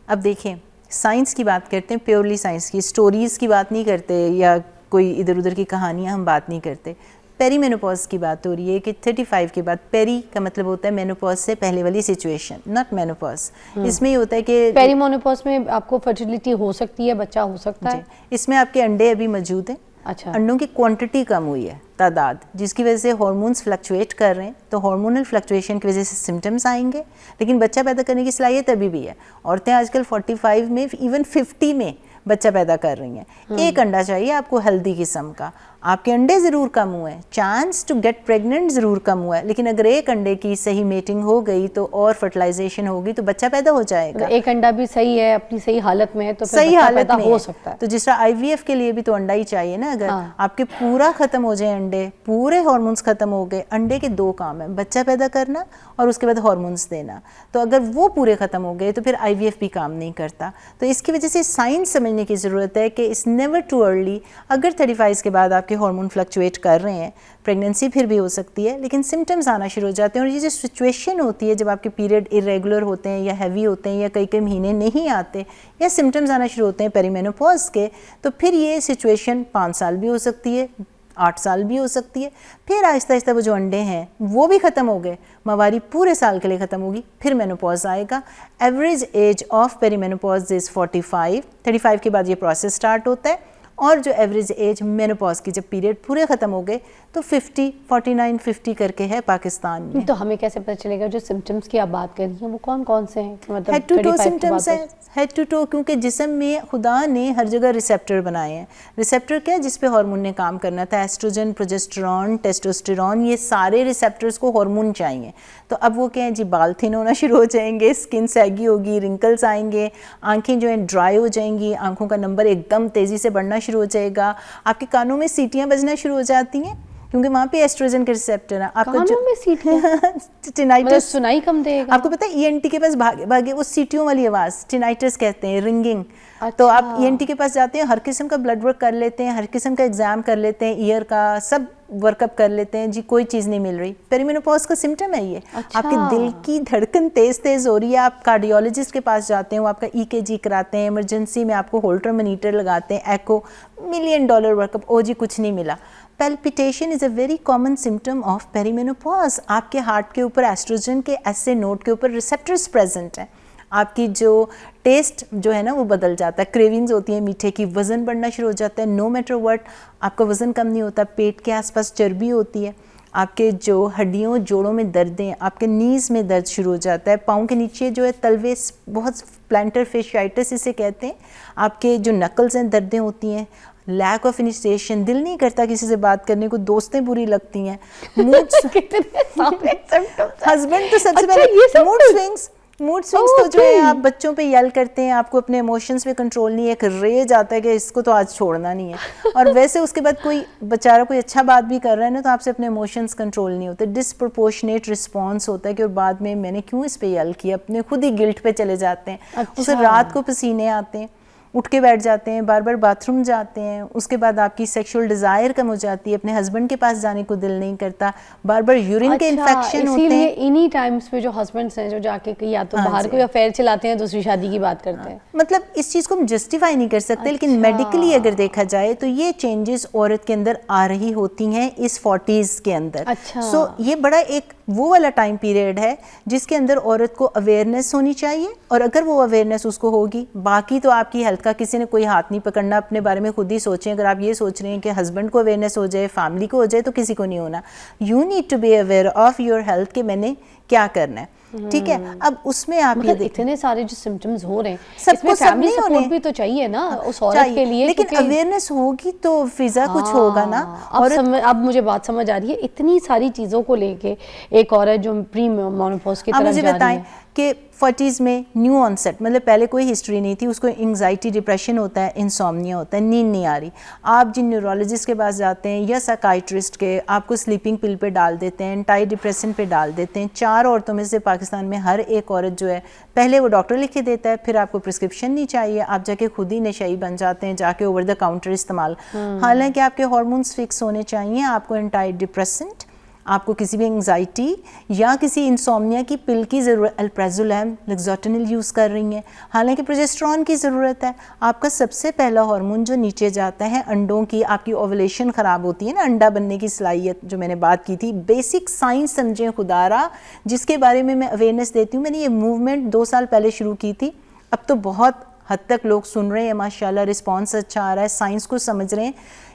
اب دیکھیں, سائنس کی بات کرتے ہیں, پیورلی سائنس کی, سٹوریز کی بات نہیں کرتے یا کوئی ادھر ادھر کی کہانیاں ہم بات نہیں کرتے. پیری مینوپاز کی بات ہو رہی ہے کہ 35 کے بعد, پیری کا مطلب ہوتا ہے مینوپاز سے پہلے والی سچویشن, ناٹ مینوپاز. اس میں یہ ہوتا ہے کہ پیری مونوپاز میں آپ کو فرٹیلٹی ہو سکتی ہے, بچہ ہو سکتا ہے. اس میں آپ کے انڈے ابھی موجود ہیں. اچھا, انڈوں کی کوانٹٹی کم ہوئی ہے, تعداد, جس کی وجہ سے ہارمونز فلکچویٹ کر رہے ہیں. تو ہارمونل فلکچویشن کی وجہ سے سمٹمز آئیں گے, لیکن بچہ پیدا کرنے کی صلاحیت ابھی بھی ہے. عورتیں آج کل 45 میں ایون 50 میں بچہ پیدا کر رہی ہیں. ایک انڈا چاہیے آپ کو ہیلدی قسم کا. آپ کے انڈے ضرور کم ہوئے ہیں, چانس ٹو گیٹ پریگننٹ ضرور کم ہوا ہے, لیکن اگر ایک انڈے کی صحیح میٹنگ ہو گئی تو اور فرٹیلائزیشن ہوگی تو بچہ پیدا ہو جائے گا. ایک انڈا بھی صحیح ہے, اپنی صحیح حالت میں ہے, تو پھر صحیح بچہ حالت پیدا میں ہو سکتا ہے. تو جس طرح IVF کے لیے بھی تو انڈا ہی چاہیے نا. اگر آپ کے پورا ختم ہو جائیں انڈے, پورے ہارمونز ختم ہو گئے, انڈے کے 2 کام ہیں, بچہ پیدا کرنا اور اس کے بعد ہارمونز دینا. تو اگر وہ پورے ختم ہو گئے تو پھر IVF بھی کام نہیں کرتا. تو اس کی وجہ سے سائنس سمجھنے کی ضرورت ہے کہ اٹس نیور ٹو ارلی. اگر 35 کے بعد آپ کے ہارمون فلکچویٹ کر رہے ہیں, پریگننسی پھر بھی ہو سکتی ہے, لیکن سمٹمز آنا شروع ہو جاتے ہیں. اور یہ جو سچویشن ہوتی ہے جب آپ کے پیریڈ ارریگولر ہوتے ہیں یا ہیوی ہوتے ہیں یا کئی مہینے نہیں آتے یا سمٹمز آنا شروع ہوتے ہیں پیری مینوپاز کے, تو پھر یہ سچویشن 5 سال بھی ہو سکتی ہے, 8 سال بھی ہو سکتی ہے. پھر آہستہ آہستہ وہ جو انڈے ہیں وہ بھی ختم ہو گئے, مواری پورے سال کے لیے ختم ہوگی, پھر مینوپاز آئے گا. Average age of perimenopause is 45. 35 کے بعد یہ پروسیس سٹارٹ ہوتا ہے. اور جو ایوریج ایج مینوپاز کی جب پیریڈ پورے ختم ہو گئے تو 50, 49, 50 کر کے ہے پاکستان میں. تو ہمیں کیسے پتہ چلے گا جو سمٹمز کی آپ بات کر رہی ہیں وہ کون کون سے ہیں؟ مطلب ہیڈ ٹو ٹو سمٹمز ہیں, ہیڈ ٹو ٹو, کیونکہ جسم میں خدا نے ہر جگہ ریسیپٹر بنائے ہیں. ریسیپٹر کیا ہے؟ جس پہ ہارمون نے کام کرنا تھا. ایسٹروجن, پروجسٹرون, ٹیسٹوسٹیرون, یہ سارے ریسیپٹرز کو ہارمون چاہیے. تو اب وہ کیا ہیں جی, بال تھن ہونا شروع ہو جائیں گے, اسکن سیگی ہوگی, رنکلز آئیں گے, آنکھیں جو ہیں ڈرائی ہو جائیں گی, آنکھوں کا نمبر ایک دم تیزی سے بڑھنا شروع ہو جائے گا. آپ کے کانوں میں سیٹیاں بجنا شروع ہو جاتی ہیں کیونکہ وہاں پہ ایسٹروجن کے ریسیپٹر ہیں. آپ کا کانوں میں سیٹیاں ٹینائٹس, سنائی کم دے گا. آپ کو پتہ ہے ENT کے پاس بھاگے وہ سیٹیوں والی آواز ٹینائٹس کہتے ہیں, رنگنگ. تو آپ ENT کے پاس جاتے ہیں, ہر قسم کا بلڈ ورک کر لیتے ہیں, ہر قسم کا ایگزام کر لیتے ہیں, ایئر کا سب ورک اپ کر لیتے ہیں, جی کوئی چیز نہیں مل رہی. پیری مینوپاز کا سمٹم ہے یہ. آپ کے دل کی دھڑکن تیز ہو رہی ہے, آپ کارڈیولوجسٹ کے پاس جاتے ہیں, وہ آپ کا EKG کراتے ہیں, ایمرجنسی میں آپ کو ہولٹر مانیٹر لگاتے ہیں, ایکو, $1 ملین ورک اپ, او جی کچھ نہیں ملا. Palpitation is a very common symptom of perimenopause. آپ کے ہارٹ کے اوپر ایسٹروجن کے ایسے نوٹ کے اوپر ریسیپٹرز پریزنٹ ہیں. آپ کی جو ٹیسٹ جو ہے نا وہ بدل جاتا ہے, کریونگز ہوتی ہیں میٹھے کی, وزن بڑھنا شروع ہو جاتا ہے. نو میٹر وٹ آپ کا وزن کم نہیں ہوتا, پیٹ کے آس پاس چربی ہوتی ہے, آپ کے جو ہڈیوں جوڑوں میں دردیں, آپ کے نیز میں درد شروع ہو جاتا ہے, پاؤں کے نیچے جو ہے تلوے, بہت پلانٹر فیشیائٹس اسے کہتے ہیں, آپ کے جو نکلز ہیں دردیں ہوتی ہیں, لیک آف انیشیشن, دل نہیں کرتا کسی سے بات کرنے کو, دوستیں بری لگتی ہیں, ہسبینڈ تو سب سے پہلے موڈ سوئنگز تو جو ہے آپ بچوں پہ یل کرتے ہیں, آپ کو اپنے ایموشنز پہ کنٹرول نہیں ہے, ایک ریج آتا ہے کہ اس کو تو آج چھوڑنا نہیں ہے. اور ویسے اس کے بعد کوئی بیچارہ کوئی اچھا بات بھی کر رہا ہے نا تو آپ سے اپنے ایموشنز کنٹرول نہیں ہوتے, ڈسپرپورشنیٹ رسپانس ہوتا ہے کہ اور بعد میں نے کیوں اس پہ یل کیا, اپنے خود ہی گلٹ پہ چلے جاتے ہیں. اسے رات کو پسینے آتے ہیں, اٹھ کے بیٹھ جاتے ہیں, بار بار باتھ روم جاتے ہیں, اس کے بعد آپ کی سیکشول ڈیزائر کم ہو جاتی ہے, اپنے ہسبینڈ کے پاس جانے کو دل نہیں کرتا, بار بار یورین کے انفیکشن ہوتے ہیں. اسی لیے انہی ٹائمز پہ جو ہسبینڈس ہیں جو جا کے یا تو باہر کوئی افیئر چلاتے ہیں, دوسری شادی کی بات کرتے ہیں. مطلب اس چیز کو ہم جسٹیفائی نہیں کر سکتے, لیکن میڈیکلی اگر دیکھا جائے تو یہ چینجز عورت کے اندر آ رہی ہوتی ہیں اس 40s کے اندر. سو یہ بڑا ایک وہ والا ٹائم پیریڈ ہے جس کے اندر عورت کو اویئرنیس ہونی چاہیے, اور اگر وہ اویئرنیس اس کو ہوگی, باقی تو آپ کی ہیلتھ کا کسی نے کوئی ہاتھ نہیں پکڑنا, اپنے بارے میں خود ہی سوچیں. اگر آپ یہ سوچ رہے ہیں کہ ہسبینڈ کو اویئرنیس ہو جائے, فیملی کو ہو جائے, تو کسی کو نہیں ہونا. You need to be aware of your health کہ میں نے کیا کرنا ہے, ٹھیک ہے. اب اس میں آپ یہ دیکھیں اتنے سارے جو سمٹمز ہو رہے ہیں, سب اس میں کو سب فیملی نہیں سپورٹ ہونے بھی تو چاہیے نا اس عورت کے لیے, لیکن اویئرنیس ہوگی تو فضا کچھ ہوگا نا. اب مجھے بات سمجھ آ رہی ہے, اتنی ساری چیزوں کو لے کے ایک عورت جو پری مونوپوز کی طرف مجھے جا رہی بتائیں ہے کہ 40s میں نیو آنسیٹ, مطلب پہلے کوئی ہسٹری نہیں تھی, اس کو انگزائٹی ڈپریشن ہوتا ہے, انسومنیا ہوتا ہے, نیند نہیں آ رہی. آپ جن نیورولوجسٹ کے پاس جاتے ہیں یا سائکائٹرسٹ کے, آپ کو سلیپنگ پل پہ ڈال دیتے ہیں, اینٹی ڈپریسن پہ ڈال دیتے ہیں. 4 عورتوں میں سے پاکستان میں ہر ایک عورت جو ہے, پہلے وہ ڈاکٹر لکھ کے دیتا ہے, پھر آپ کو پرسکرپشن نہیں چاہیے, آپ جا کے خود ہی نشئی بن جاتے ہیں, جا کے اوور دا کاؤنٹر استعمال. حالانکہ آپ کے ہارمونس فکس ہونے چاہیے, آپ کو اینٹی ڈپریسنٹ, آپ کو کسی بھی انگزائٹی یا کسی انسومنیا کی پل کی ضرورت, الپریزولام, لیگزوٹینل یوز کر رہی ہیں, حالانکہ پروجسٹرون کی ضرورت ہے. آپ کا سب سے پہلا ہارمون جو نیچے جاتا ہے انڈوں کی, آپ کی اوولیشن خراب ہوتی ہے نا, انڈا بننے کی صلاحیت جو میں نے بات کی تھی, بیسک سائنس سمجھیں خدا را, جس کے بارے میں اویئرنیس دیتی ہوں. میں نے یہ موومنٹ 2 سال پہلے شروع کی تھی, اب تو بہت حد تک لوگ سن رہے ہیں, ماشاءاللہ رسپانس اچھا آ رہا ہے, سائنس کو سمجھ رہے ہیں.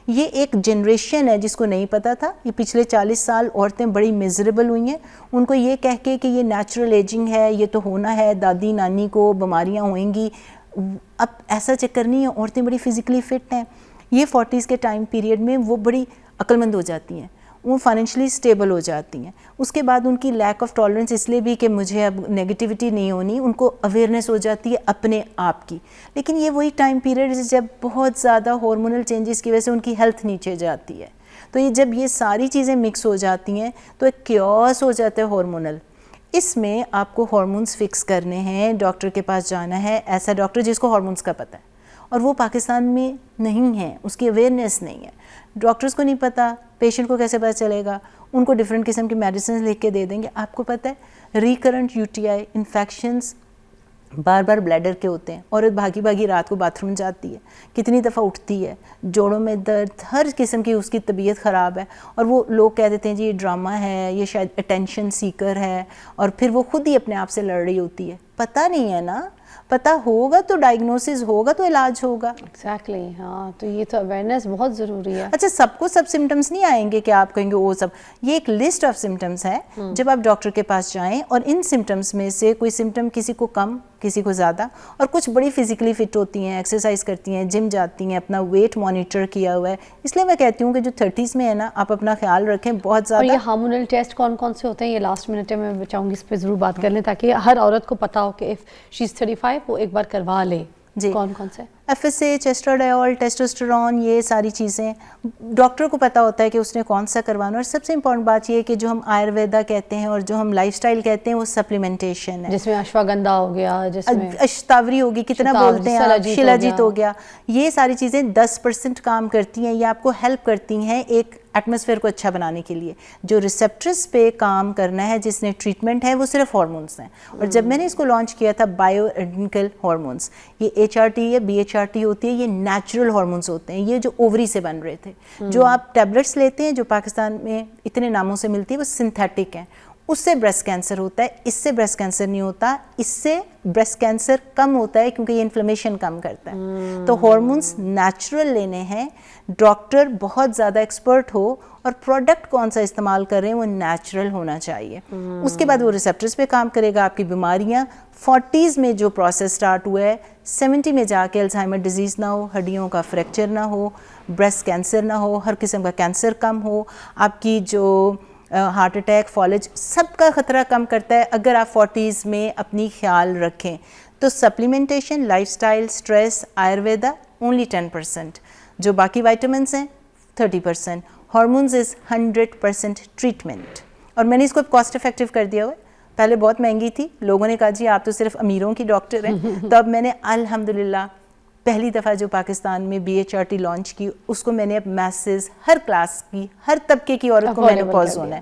یہ ایک جنریشن ہے جس کو نہیں پتا تھا. یہ پچھلے 40 سال عورتیں بڑی میزریبل ہوئی ہیں, ان کو یہ کہہ کے کہ یہ نیچرل ایجنگ ہے, یہ تو ہونا ہے, دادی نانی کو بیماریاں ہوئیں گی. اب ایسا چکر نہیں ہے, عورتیں بڑی فزیکلی فٹ ہیں. یہ 40s کے ٹائم پیریڈ میں وہ بڑی عقل مند ہو جاتی ہیں, وہ فائنینشلی اسٹیبل ہو جاتی ہیں. اس کے بعد ان کی لیک آف ٹالرنس اس لیے بھی کہ مجھے اب نیگیٹیوٹی نہیں ہونی, ان کو اویئرنیس ہو جاتی ہے اپنے آپ کی. لیکن یہ وہی ٹائم پیریڈ جب بہت زیادہ ہارمونل چینجز کی وجہ سے ان کی ہیلتھ نیچے جاتی ہے. تو یہ جب یہ ساری چیزیں مکس ہو جاتی ہیں تو ایک کیوس ہو جاتا ہے ہارمونل. اس میں آپ کو ہارمونس فکس کرنے ہیں, ڈاکٹر کے پاس جانا ہے, ایسا ڈاکٹر جس کو ہارمونس کا پتہ ہے, اور وہ پاکستان میں نہیں ہے, اس کی اویئرنیس نہیں ہے. ڈاکٹرز کو نہیں پتہ, پیشنٹ کو کیسے پتہ چلے گا؟ ان کو ڈفرینٹ قسم کی میڈیسنز لکھ کے دے دیں گے. آپ کو پتہ ہے ریکرنٹ UTI انفیکشنز بار بار بلیڈر کے ہوتے ہیں. عورت بھاگی بھاگی رات کو باتھ روم جاتی ہے, کتنی دفعہ اٹھتی ہے, جوڑوں میں درد, ہر قسم کی اس کی طبیعت خراب ہے, اور وہ لوگ کہہ دیتے ہیں جی یہ ڈرامہ ہے, یہ شاید اٹینشن سیکر ہے, اور پھر وہ خود ہی اپنے آپ سے لڑ رہی ہوتی ہے. پتہ نہیں ہے نا, پتہ ہوگا تو ڈائگنوسس ہوگا تو علاج ہوگا. ایگزیکٹلی, ہاں. تو یہ تو اویئرنیس بہت ضروری ہے. اچھا, سب کو سب سمٹمس نہیں آئیں گے کہ آپ کہیں گے وہ سب, یہ ایک لسٹ آف سمٹمس ہے. جب آپ ڈاکٹر کے پاس جائیں اور ان سمٹمس میں سے کوئی سمٹم کسی کو کم, کسی کو زیادہ, اور کچھ بڑی فزیکلی فٹ ہوتی ہیں, ایکسرسائز کرتی ہیں, جم جاتی ہیں, اپنا ویٹ مانیٹر کیا ہوا ہے. اس لیے میں کہتی ہوں کہ جو 30s میں ہے نا, آپ اپنا خیال رکھیں بہت زیادہ. اور یہ ہارمونل ٹیسٹ کون کون سے ہوتے ہیں, یہ لاسٹ منٹ میں چاہوں گی اس پہ ضرور بات کر لیں, تاکہ ہر عورت کو پتہ ہو کہ اف شی از 35 وہ ایک بار کروا لے. جی, کون کون سے؟ FSH, ایسٹراڈائول, ٹیسٹوسٹیرون, یہ ساری چیزیں ڈاکٹر کو پتہ ہوتا ہے کہ اس نے کون سا کروانا. اور سب سے امپورٹنٹ بات یہ ہے کہ جو ہم آیورویدا کہتے ہیں اور جو ہم لائف سٹائل کہتے ہیں وہ سپلیمنٹیشن ہے, جس میں اشواگندھا ہو گیا, جس میں اشتاوری ہوگی, کتنا بولتے ہیں آپ, شیلاجیت ہو گیا. یہ ساری چیزیں 10% کام کرتی ہیں, یہ آپ کو ہیلپ کرتی ہیں ایک ایٹماسفیئر کو اچھا بنانے کے لیے. جو ریسیپٹرز پہ کام کرنا ہے, جس نے ٹریٹمنٹ ہے, وہ صرف ہارمونس ہیں. اور جب میں نے اس کو لانچ کیا تھا بایو ایڈنیکل ہارمونس, یہ HRT یا BHRT ہوتی ہے, یہ نیچرل ہارمونس ہوتے ہیں, یہ جو اووری سے بن رہے تھے. جو آپ ٹیبلٹس لیتے ہیں جو پاکستان میں اتنے ناموں سے ملتی ہے وہ سنتھیٹک ہیں, اس سے بریسٹ کینسر ہوتا ہے, اس سے بریسٹ کینسر نہیں ہوتا. اس سے بریسٹ کینسر کم ہوتا ہے کیونکہ یہ انفلیمیشن کم کرتا ہے. تو ہارمونس نیچرل لینے ہیں, ڈاکٹر بہت زیادہ ایکسپرٹ ہو, اور پروڈکٹ کون سا استعمال کر رہے ہیں وہ نیچرل ہونا چاہیے. اس کے بعد وہ ریسیپٹرز پہ کام کرے گا. آپ کی بیماریاں 40s میں جو پروسیس سٹارٹ ہوا ہے, 70 میں جا کے الزائمر ڈیزیز نہ ہو, ہڈیوں کا فریکچر نہ ہو, بریسٹ کینسر نہ ہو, ہر قسم کا کینسر کم ہو, آپ کی جو ہارٹ اٹیک, فالج, سب کا خطرہ کم کرتا ہے اگر آپ 40s میں اپنی خیال رکھیں. تو supplementation, life style, stress, Ayurveda only 10%, جو باقی وائٹامنس ہیں 30%, ہارمونز از 100% ٹریٹمنٹ. اور میں نے اس کو کاسٹ افیکٹو کر دیا ہوا ہے. پہلے بہت مہنگی تھی, لوگوں نے کہا جی آپ تو صرف امیروں کی ڈاکٹر ہیں, تو اب میں نے الحمدللہ پہلی دفعہ جو پاکستان میں BHRT لانچ کی, اس کو میں نے اب میسز, ہر کلاس کی, ہر طبقے کی عورت کو مینوپاز ہونا ہے,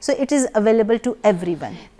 So it is available to everyone.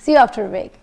See you after a break.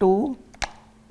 2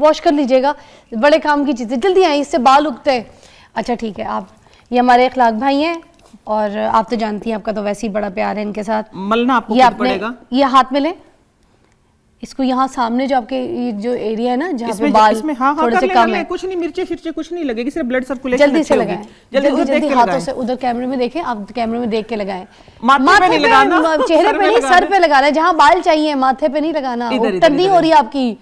wash کر لیجیے گا, بڑے کام کی چیزیں, جلدی آئیں, اس سے بال اگتے ہیں. اچھا ٹھیک ہے, آپ یہ ہمارے اخلاق بھائی ہیں اور آپ تو جانتی ہیں آپ کا تو ویسے ہی بڑا پیار ہے ان کے ساتھ. ملنا آپ کو یہ خود پڑے گا. یہ ہاتھ میں لیں, اس کو یہاں سامنے جو آپ کے یہ جو ایریا ہے نا جہاں پہ اس بال میں ہاں تھوڑے سے کر کم لیں, ہے, کچھ نہیں, مرچیں شرچیں کچھ نہیں لگے گی, صرف بلڈ سرکولیشن جلدی سے لگائیں, جلدی دیکھ کے ہاتھوں سے ادھر کیمرے میں دیکھیں, آپ کیمرے میں دیکھ کے لگائیں. ماتھے پہ نہیں لگانا, چہرے پہ نہیں, سر پہ لگانا ہے, جہاں بال چاہیے, ماتھے پہ نہیں لگانا. اپٹن نہیں ہو رہی آپ کی,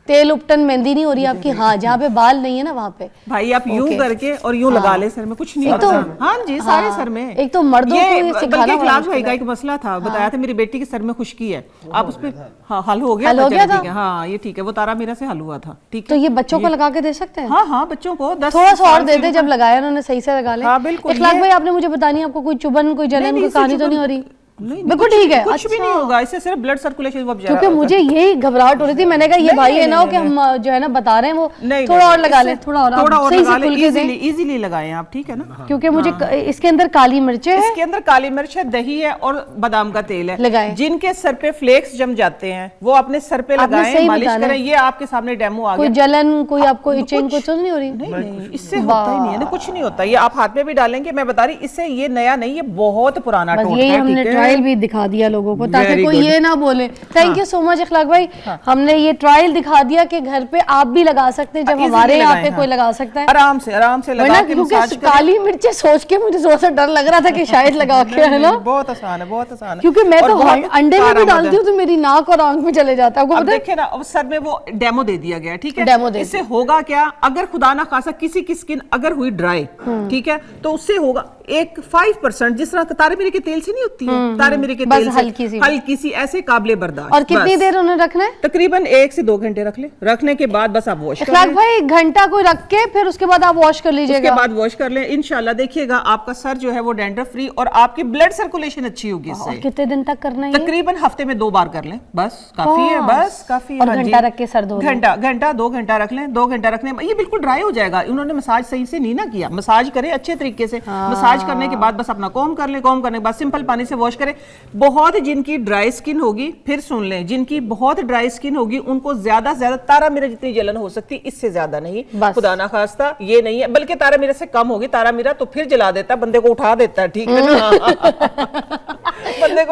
تیل اپٹن مہندی نہیں ہو رہی آپ کی, ہاں جہاں پہ بال نہیں ہے نا وہاں پہ. بھائی آپ یوں کر کے اور یوں لگا لیں سر میں, کچھ نہیں ہوتا. ہاں جی, سارے سر میں. ایک تو مردوں کو یہ سکھانا, بلکہ اخلاق بھائی کا ایک مسئلہ تھا, بتایا تھا میری بیٹی کے سر میں خشکی ہے, آپ اس پہ ہاں حل ہو گیا تھا. ہاں یہ ٹھیک ہے, وہ تارا میرا سے حل ہوا تھا. ٹھیک تو یہ بچوں کو لگا کے دے سکتے ہیں. ہاں ہاں بچوں کو تھوڑا سا اور دے دے, جب لگایا انہوں نے صحیح سے لگا لیں. ہاں بالکل. اخلاق بھائی آپ نے مجھے بتانی, آپ کو کوئی چبھن, کوئی جلن, کوئی کہانی تو نہیں ہو رہی؟ بالکل ٹھیک ہے, کچھ بھی نہیں ہوگا, اس سے صرف بلڈ سرکولیشن. کیونکہ مجھے یہی گھبراہٹ ہو رہی تھی, میں نے کہا یہ بھائی ہے نا کہ ہم جو ہے نا بتا رہے ہیں وہ تھوڑا اور لگا لیں, تھوڑا اور صحیح سے کھل کے دیں, ایزیلی لگائیں آپ, ٹھیک ہے نا. کیونکہ مجھے اس کے اندر کالی مرچیں ہیں, اس کے اندر کالی مرچ ہے, دہی ہے اور بادام کا تیل ہے. لگائیں. جن کے سر پہ فلیکس جم جاتے ہیں وہ اپنے سر پہ لگائیں, مالش کریں. یہ آپ کے سامنے ڈیمو آ گیا. کوئی جلن, کوئی آپ کو ایچنگ, کچھ تو نہیں ہو رہی؟ نہیں, اس سے ہوتا ہی نہیں ہے, کچھ نہیں ہوتا. یہ آپ ہاتھ میں بھی ڈالیں گے, میں بتا رہی, اس سے یہ نیا نہیں, یہ بہت پرانا ٹوٹکا ہے. یہی ہم نے ٹرائل بھی دکھا دیا لوگوں کو تاکہ کوئی یہ نہ بولے. تھینک یو سو مچ اخلاق بھائی, ہم نے یہ ٹرائل دکھا دیا کہ گھر پہ آپ بھی لگا سکتے ہیں, جب ہمارے یہاں پہ کوئی لگا سکتا ہے آرام سے لگا کے مساج کریں. کالی مرچیں سوچ کے مجھے تھوڑا سا ڈر لگ رہا تھا کہ شاید لگا کے, ہے نا. بہت آسان ہے, بہت آسان ہے. کیونکہ میں تو انڈے میں بھی ڈالتی ہوں تو میری ناک اور آنکھ میں چلے جاتا ہے. اب دیکھیں نا, سر میں وہ ڈیمو دے دیا گیا, ٹھیک ہے. اس سے ہوگا کیا, اگر خدا نہ خاصا کسی کی سکن اگر ہوئی ڈرائی, ٹھیک ہے, تو اس سے ہوگا ایک 5%, جس طرح تارے میرے کے تیل سے نہیں ہوتی ہے, تارے میرے کے تیل سے ہلکی سی ایسے قابل برداشت. اور کتنی دیر انہیں رکھنا ہے؟ تقریباً 1 سے 2 گھنٹے رکھ لیں. رکھنے کے بعد بس آپ واش کر لیں. اخلاق بھائی 1 گھنٹہ کوئی رکھ کے پھر اس کے بعد آپ واش کر لیجئے گا. اس کے بعد واش کر لیں, انشاءاللہ دیکھیے گا آپ کا سر جو ہے وہ ڈینڈرف فری اور آپ کی بلڈ سرکولیشن اچھی ہوگی. اس سے کتنے دن تک کرنا ہے؟ تقریباً ہفتے میں 2 بار کر لیں, بس کافی ہے, بس کافی ہے. اور گھنٹہ رکھ کے سر دھو لیں. گھنٹہ 2 گھنٹہ رکھ لیں. 2 گھنٹہ رکھنے یہ بالکل ڈرائی ہو جائے گا. انہوں نے مساج صحیح سے نہیں نہ کیا, مساج کریں اچھے طریقے سے. مساج کرنے کے بعد بس اپنا کوم کر لیں, کوم کرنے کے بعد سمپل پانی سے واش کریں. بہت جن کی ڈرائی سکن ہوگی, پھر سن لیں, جن کی بہت ڈرائی سکن ہوگی ان کو زیادہ سے زیادہ تارا میرا جتنی جلن ہو سکتی, اس سے زیادہ نہیں, خدا نہ خواستہ یہ نہیں ہے. بلکہ تارا میرا سے کم ہوگی. تارا میرا تو پھر جلا دیتا ہے, بندے کو اٹھا دیتا ہے, ٹھیک ہے نا.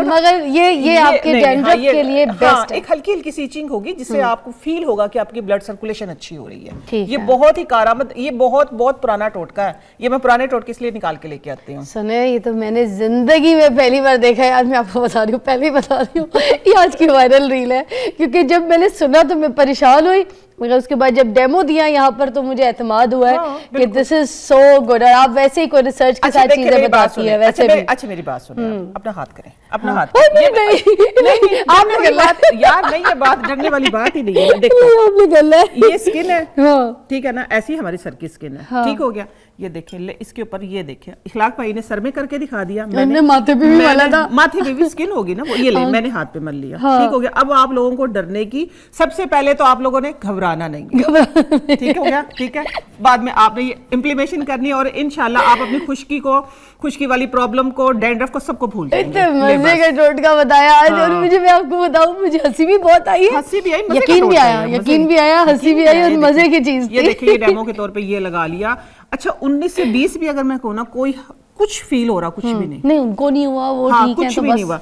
مگر یہ آپ کے ڈینڈرف کے لیے بیسٹ ہے. ایک ہلکی ہلکی سی ایچنگ ہوگی جس سے آپ کو فیل ہوگا کہ آپ کی بلڈ سرکولیشن اچھی ہو رہی ہے. یہ بہت ہی کارآمد, یہ بہت بہت پرانا ٹوٹکا ہے. یہ میں پرانے ٹوٹکے اس لیے نکال کے لے کے آتی ہوں. سنیں, یہ تو میں نے زندگی میں پہلی بار دیکھا ہے. آج میں آپ کو بتا رہی ہوں, پہلے بتا رہی ہوں, یہ آج کی وائرل ریل ہے. کیونکہ جب میں نے سنا تو میں پریشان ہوئی, مگر اس کے بعد جب ڈیمو دیا یہاں پر تو مجھے اعتماد ہوا ہے کہ دس از سو گڈ. اور آپ ویسے ہی کوئی ریسرچ کے ساتھ چیزیں بتاتی ہے ویسے بھی. اچھا میری بات سنیں, اپنا ہاتھ کریں, اپنا ہاتھ. آپ نے کر لیا یار, نہیں یہ بات ڈرنے والی بات ہی نہیں ہے. دیکھو یہ سکن ہے, ٹھیک ہے نا, ایسی ہماری سر کی سکن ہے, ٹھیک ہو گیا. یہ دیکھیں, اس کے اوپر یہ دیکھیں, اخلاق بھائی نے سر میں کر کے دکھا دیا, میں نے ماتھے پہ بھی ملا تھا. ماتھے پہ بھی سکن ہوگی نا, وہ یہ لے میں نے ہاتھ پہ مل لیا, ٹھیک ہو گیا. اب آپ لوگوں کو ڈرنے کی, سب سے پہلے تو آپ لوگوں نے گھبرانا نہیں, ٹھیک ہو گیا, ٹھیک ہے. بعد میں آپ نے یہ امپلیمنیشن کرنی اور انشاءاللہ آپ اپنی خشکی والی پرابلم کو, ڈینڈرف کو, سب کو بھول جائیں گے. مزے کا ٹوٹکا بتایا آج, اور مجھے میں آپ کو بتاؤں مجھے ہنسی بھی بہت آئی ہے, ہنسی بھی آئی, یقین بھی آیا, ہنسی بھی آئی, اور مزے کی چیز تھی. یہ دیکھیں, یہ ڈیمو کے طور پہ یہ لگا لیا. اچھا 19 سے 20 بھی اگر میں کہوں نا, کوئی کچھ فیل ہو رہا, کچھ بھی نہیں, ان کو نہیں ہوا, وہ ٹھیک ہے, کچھ بھی نہیں ہوا.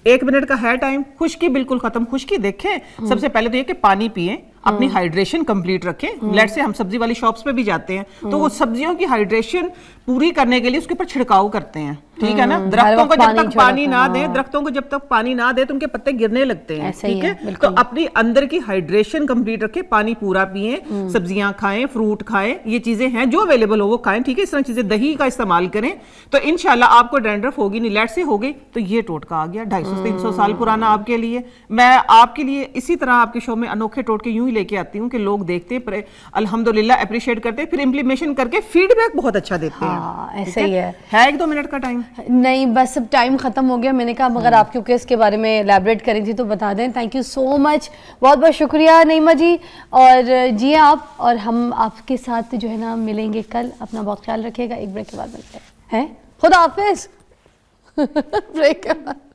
1 منٹ کا ہے ٹائم, خشکی بالکل ختم. خشکی دیکھیں, سب سے پہلے تو یہ کہ پانی پیئیں, اپنی ہائیڈریشن کمپلیٹ رکھیں. لیٹ سے ہم سبزی والی شاپس پہ بھی جاتے ہیں تو وہ سبزیوں کی ہائیڈریشن پوری کرنے کے لیے اس کے اوپر چھڑکاؤ کرتے ہیں, ٹھیک ہے نا. درختوں کو جب تک پانی نہ دیں, درختوں کو جب تک پانی نہ دیں تو ان کے پتے گرنے لگتے ہیں, ٹھیک ہے. تو اپنی اندر کی ہائیڈریشن کمپلیٹ رکھیں, پانی پورا پئیں, سبزیاں کھائیں, فروٹ کھائیں, یہ چیزیں ہیں جو اویلیبل ہو وہ کھائیں, ٹھیک ہے. اس طرح چیزیں, دہی کا استعمال کریں تو انشاءاللہ آپ کو ڈینڈرف ہوگی نہیں. لیٹ سے ہو گئی تو یہ ٹوٹکا آ گیا 250-300 سال پرانا آپ کے لیے. میں آپ کے لیے اسی طرح آپ کے شو میں انوکھے ٹوٹکے یوں ہی لے کے آتی ہوں کہ لوگ دیکھتے ہیں, الحمدللہ اپریشیٹ کرتے ہیں, پھر امپلیمنیشن کر کے فیڈ بیک بہت اچھا دیتے ہیں. ایسے ہی ہے. 1-2 منٹ کا ٹائم نہیں, بس اب ٹائم ختم ہو گیا. میں نے کہا مگر آپ کیونکہ اس کے بارے میں ایلیبریٹ کریں تھی تو بتا دیں. تھینک یو سو مچ, بہت بہت شکریہ نعیمہ جی. اور جی آپ, اور ہم آپ کے ساتھ جو ہے نا ملیں گے کل. اپنا بہت خیال رکھیے گا. ایک بریک کے بعد ملتے ہیں. خدا حافظ. بریک کے بعد